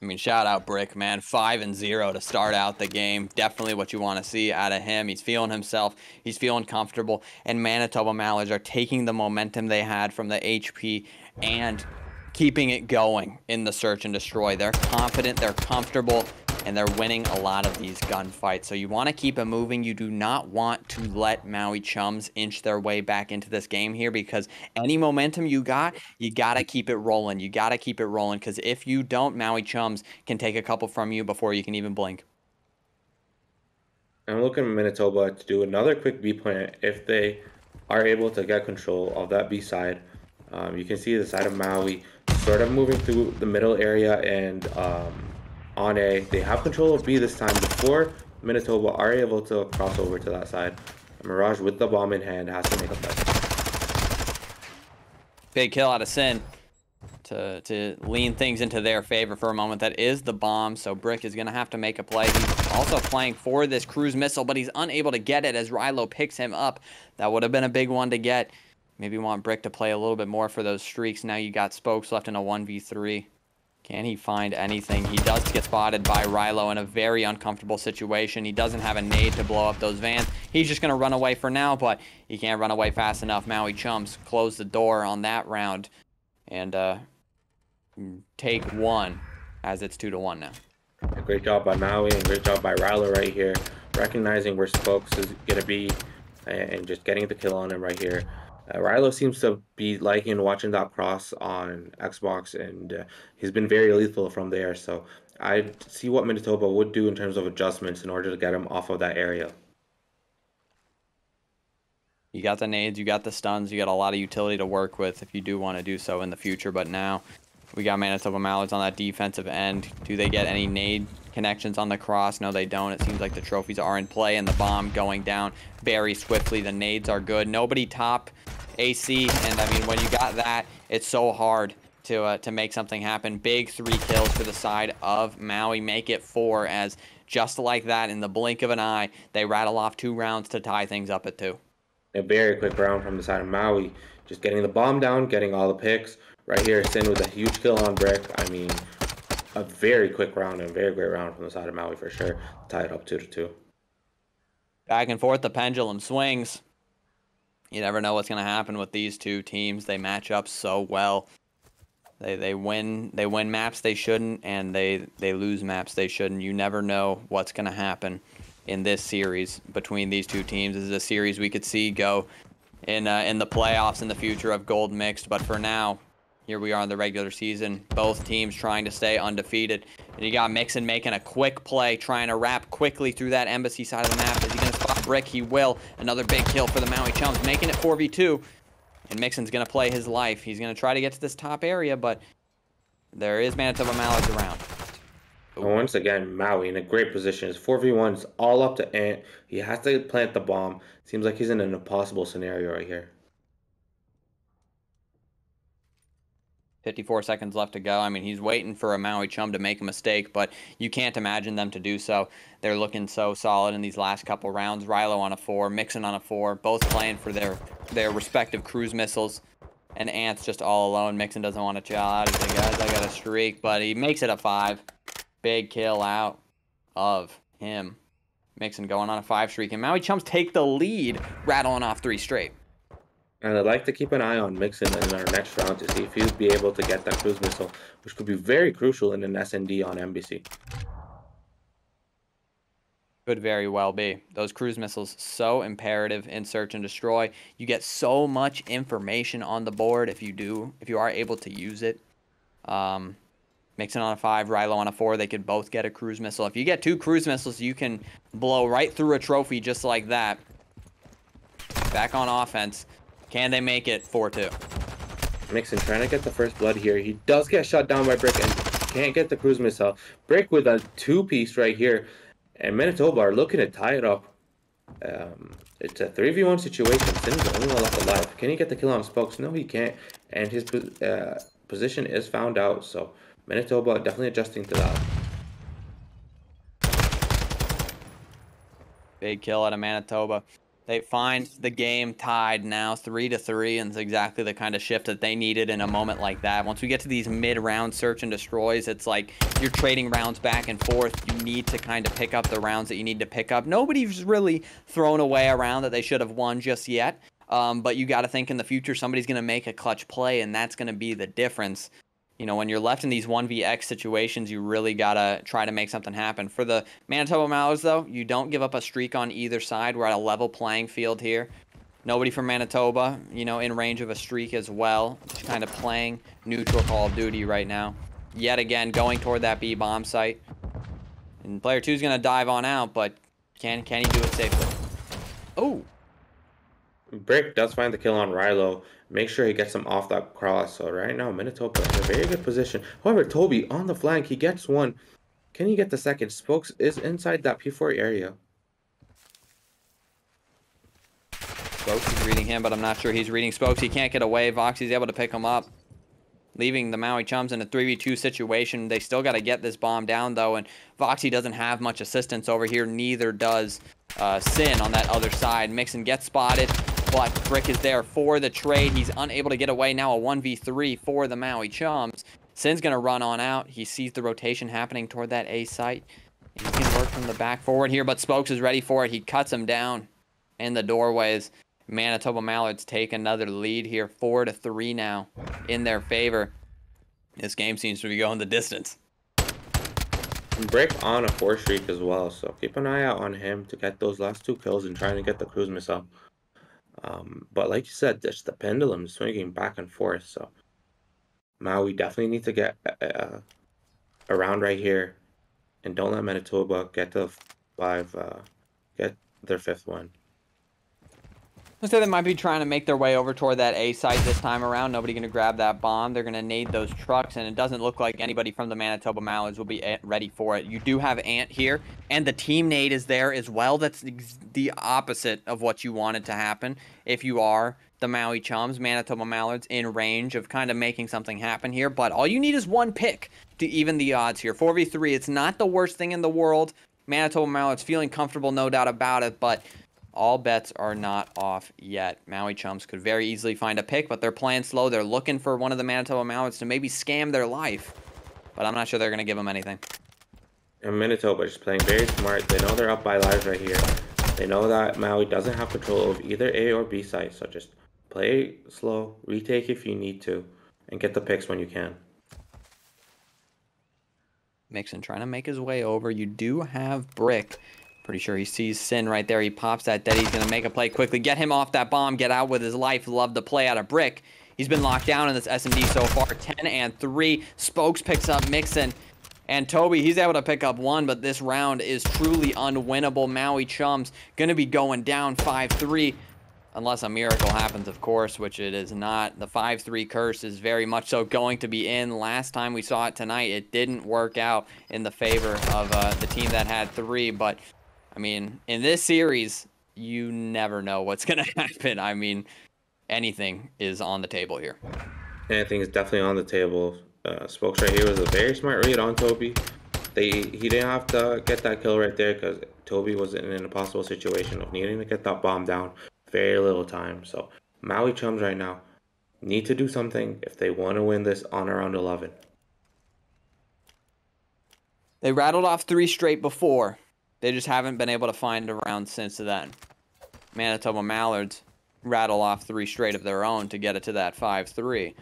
I mean, shout out Brick, man. 5-0 to start out the game. Definitely what you want to see out of him. He's feeling himself. He's feeling comfortable. And Manitoba Mallards are taking the momentum they had from the HP and keeping it going in the search and destroy. They're confident, they're comfortable, and they're winning a lot of these gunfights. So you want to keep it moving. You do not want to let Maui Chums inch their way back into this game here, because any momentum you got to keep it rolling. You got to keep it rolling, because if you don't, Maui Chums can take a couple from you before you can even blink.
I'm looking at Manitoba to do another quick B plant if they are able to get control of that B side. You can see the side of Maui sort of moving through the middle area, and on A, they have control of B this time before Manitoba are able to cross over to that side. Mirage with the bomb in hand has to make a play.
Big kill out of Sin to lean things into their favor for a moment. That is the bomb, so Brick is going to have to make a play. He's also playing for this cruise missile, but he's unable to get it as Rilo picks him up. That would have been a big one to get. Maybe want Brick to play a little bit more for those streaks. Now you got Spokes left in a 1v3. Can he find anything? He does get spotted by Rilo in a very uncomfortable situation. He doesn't have a nade to blow up those vans. He's just going to run away for now, but he can't run away fast enough. Maui Chums close the door on that round and take one, as it's 2-1 now.
Great job by Maui and great job by Rilo right here, recognizing where Spokes is going to be and just getting the kill on him right here. Rilo seems to be liking watching that cross on Xbox, and he's been very lethal from there. So I see what Manitoba would do in terms of adjustments in order to get him off of that area.
You got the nades, you got the stuns, you got a lot of utility to work with if you do want to do so in the future. But now we got Manitoba Mallards on that defensive end. Do they get any nade connections on the cross? No, they don't. It seems like the trophies are in play and the bomb going down very swiftly. The nades are good. Nobody top AC, and I mean, when you got that, it's so hard to make something happen. Big 3 kills for the side of Maui. Make it 4, as just like that, in the blink of an eye, they rattle off 2 rounds to tie things up at 2.
A very quick round from the side of Maui, just getting the bomb down, getting all the picks. Right here, Sin with a huge kill on Brick. I mean, a very quick round and a very great round from the side of Maui for sure. Tie it up 2-2.
Back and forth, the pendulum swings. You never know what's going to happen with these two teams. They match up so well. They win maps they shouldn't, and they lose maps they shouldn't. You never know what's going to happen in this series between these two teams. This is a series we could see go in the playoffs in the future of Gold Mixed, but for now, here we are in the regular season. Both teams trying to stay undefeated. And you got Mixon making a quick play, trying to wrap quickly through that embassy side of the map. Is he going to spot Brick? He will. Another big kill for the Maui Chums, making it 4v2. And Mixon's going to play his life. He's going to try to get to this top area, but there is Manitoba Mallards around.
Once again, Maui in a great position. It's 4v1s all up to Ant. He has to plant the bomb. Seems like he's in an impossible scenario right here.
54 seconds left to go. I mean, he's waiting for a Maui Chum to make a mistake, but you can't imagine them to do so. They're looking so solid in these last couple rounds. Rilo on a 4, Mixon on a 4, both playing for their respective cruise missiles. And Ant's just all alone. Mixon doesn't want to chill out. He's like, guys, I got a streak, but he makes it a 5. Big kill out of him. Mixon going on a 5 streak, and Maui Chums take the lead, rattling off 3 straight.
And I'd like to keep an eye on Mixon in our next round to see if he'll be able to get that cruise missile, which could be very crucial in an S&D on NBC.
Could very well be. Those cruise missiles, so imperative in search and destroy. You get so much information on the board if you are able to use it. Mixon on a 5, Rilo on a 4, they could both get a cruise missile. If you get 2 cruise missiles, you can blow right through a trophy just like that. Back on offense. Can they make it 4-2?
Mixon trying to get the first blood here. He does get shot down by Brick and can't get the cruise missile. Brick with a 2-piece right here. And Manitoba are looking to tie it up. It's a 3v1 situation. Sin's the only one left alive. Can he get the kill on Spokes? No, he can't. And his position is found out. So Manitoba definitely adjusting to that.
Big kill out of Manitoba. They find the game tied now 3-3, and it's exactly the kind of shift that they needed in a moment like that. Once we get to these mid-round search and destroys, it's like you're trading rounds back and forth. You need to kind of pick up the rounds that you need to pick up. Nobody's really thrown away a round that they should have won just yet, but you got to think in the future somebody's going to make a clutch play, and that's going to be the difference. You know, when you're left in these 1vx situations, you really got to try to make something happen. For the Manitoba Mallards, though, you don't give up a streak on either side. We're at a level playing field here. Nobody from Manitoba, you know, in range of a streak as well. Just kind of playing neutral Call of Duty right now. Yet again, going toward that B bomb site. And player 2 is going to dive on out, but can he do it safely? Oh!
Brick does find the kill on Rilo. Make sure he gets him off that cross. So right now, Manitoba in a very good position. However, Toby on the flank, he gets one. Can he get the second? Spokes is inside that P4 area.
Spokes is reading him, but I'm not sure he's reading Spokes. He can't get away. Voxy's able to pick him up, leaving the Maui Chums in a 3v2 situation. They still got to get this bomb down, though, and Voxy doesn't have much assistance over here. Neither does Sin on that other side. Mixon gets spotted, but Brick is there for the trade. He's unable to get away. Now a 1v3 for the Maui Chums. Sin's going to run on out. He sees the rotation happening toward that A site. He can work from the back forward here, but Spokes is ready for it. He cuts him down in the doorways. Manitoba Mallards take another lead here, 4-3 now in their favor. This game seems to be going the distance.
Brick on a 4 streak as well, so keep an eye out on him to get those last 2 kills and trying to get the cruise missile. But like you said, just the pendulum swinging back and forth, so Maui definitely need to get around right here, and don't let Manitoba get the get their 5th one.
Looks like they might be trying to make their way over toward that A site this time around. Nobody going to grab that bomb. They're going to nade those trucks, and it doesn't look like anybody from the Manitoba Mallards will be ready for it. You do have Ant here, and the team nade is there as well. That's the opposite of what you wanted to happen if you are the Maui Chums. Manitoba Mallards in range of kind of making something happen here, but all you need is one pick to even the odds here. 4v3, it's not the worst thing in the world. Manitoba Mallards feeling comfortable, no doubt about it, but all bets are not off yet. Maui Chums could very easily find a pick, but they're playing slow. They're looking for one of the Manitoba Mallards to maybe scam their life, but I'm not sure they're going to give them anything.
And Manitoba just playing very smart. They know they're up by lives right here. They know that Maui doesn't have control of either A or B site, so just play slow, retake if you need to, and get the picks when you can.
Mixon trying to make his way over. You do have Brick. Pretty sure he sees Sin right there. He pops that dead. He's going to make a play quickly. Get him off that bomb. Get out with his life. Love the play out of Brick. He's been locked down in this S&D so far. 10-3. Spokes picks up Mixon. And Toby, he's able to pick up 1, but this round is truly unwinnable. Maui Chums going to be going down 5-3. Unless a miracle happens, of course, which it is not. The 5-3 curse is very much so going to be in. Last time we saw it tonight, it didn't work out in the favor of the team that had 3, but I mean, in this series, you never know what's going to happen. I mean, anything is on the table here.
Anything is definitely on the table. Spokes right here was a very smart read on Toby. He didn't have to get that kill right there because Toby was in an impossible situation of needing to get that bomb down. Very little time. So Maui Chums right now need to do something if they want to win this on around 11.
They rattled off 3 straight before. They just haven't been able to find a round since then. Manitoba Mallards rattle off 3 straight of their own to get it to that 5-3.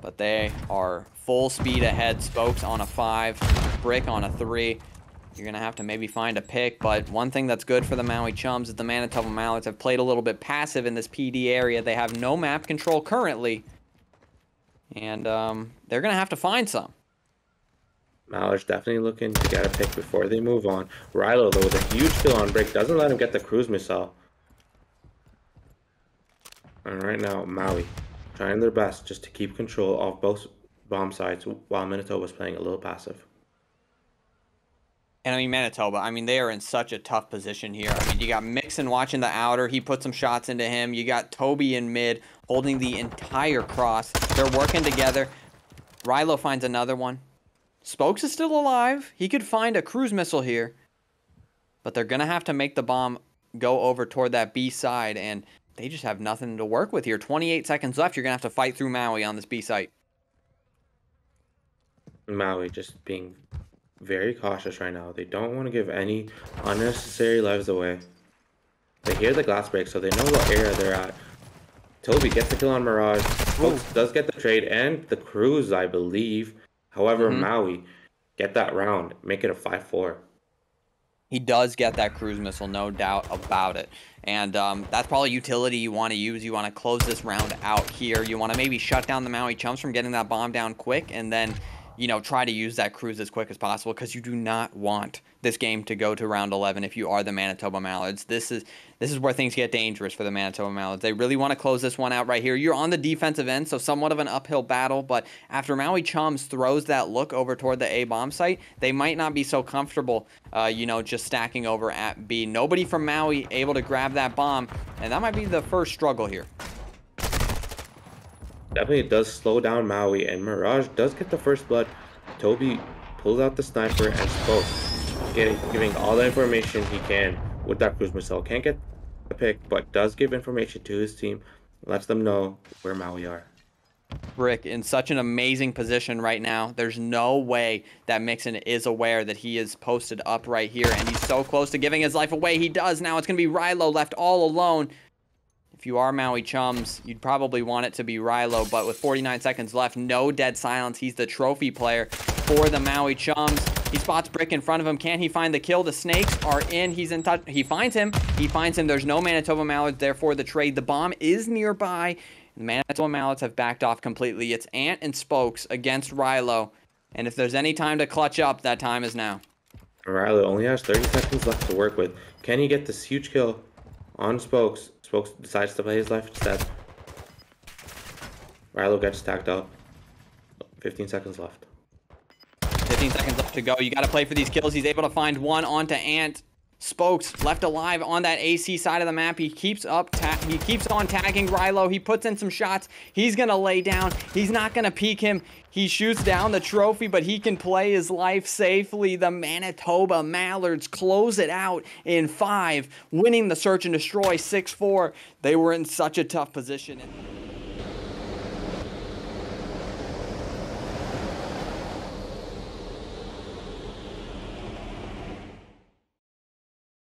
But they are full speed ahead. Spokes on a 5, Brick on a 3. You're going to have to maybe find a pick, but one thing that's good for the Maui Chums is the Manitoba Mallards have played a little bit passive in this PD area. They have no map control currently, and they're going to have to find some.
Mallards definitely looking to get a pick before they move on. Rilo, though, with a huge kill on Brick, doesn't let him get the cruise missile. And right now, Maui trying their best just to keep control of both bomb sites while Manitoba's playing a little passive.
And I mean, Manitoba, I mean, they are in such a tough position here. I mean, you got Mixon watching the outer. He put some shots into him. You got Toby in mid holding the entire cross. They're working together. Rilo finds another one. Spokes is still alive. He could find a cruise missile here. But they're going to have to make the bomb go over toward that B side. And they just have nothing to work with here. 28 seconds left. You're going to have to fight through Maui on this B site.
Maui just being very cautious right now. They don't want to give any unnecessary lives away. They hear the glass break, so they know what area they're at. Toby gets the kill on Mirage. Spokes does get the trade and the cruise, I believe. However, Maui get that round, make it a 5-4.
He does get that cruise missile, no doubt about it. And that's probably utility you want to use. You want to close this round out here. You want to maybe shut down the Maui Chums from getting that bomb down quick, and then, you know, try to use that cruise as quick as possible, because you do not want this game to go to round 11 if you are the Manitoba Mallards. This is where things get dangerous for the Manitoba Mallards. They really want to close this one out right here. You're on the defensive end, so somewhat of an uphill battle, but after Maui Chums throws that look over toward the A bomb site, they might not be so comfortable, you know, just stacking over at B. Nobody from Maui able to grab that bomb, and that might be the first struggle here.
Definitely does slow down Maui, and Mirage does get the first blood. Toby pulls out the sniper and Spokes, giving all the information he can with that cruise missile. Can't get the pick, but does give information to his team, lets them know where Maui are.
Brick in such an amazing position right now. There's no way that Mixon is aware that he is posted up right here, and he's so close to giving his life away. He does now. It's going to be Rilo left all alone. If you are Maui Chums, you'd probably want it to be Rilo, but with 49 seconds left, no dead silence. He's the trophy player for the Maui Chums. He spots Brick in front of him. Can he find the kill? The snakes are in. He's in touch. He finds him. He finds him. There's no Manitoba Mallards there for the trade. The bomb is nearby. The Manitoba Mallards have backed off completely. It's Ant and Spokes against Rilo. And if there's any time to clutch up, that time is now.
Rilo only has 30 seconds left to work with. Can he get this huge kill on Spokes? Spokes decides to play his life instead. Rilo gets stacked up. 15 seconds left.
15 seconds left to go. You got to play for these kills. He's able to find one onto Ant. Spokes left alive on that AC side of the map. He keeps on tagging Rilo. He puts in some shots. He's gonna lay down. He's not gonna peek him. He shoots down the trophy, but he can play his life safely. The Manitoba Mallards close it out in 5, winning the search and destroy 6-4. They were in such a tough position.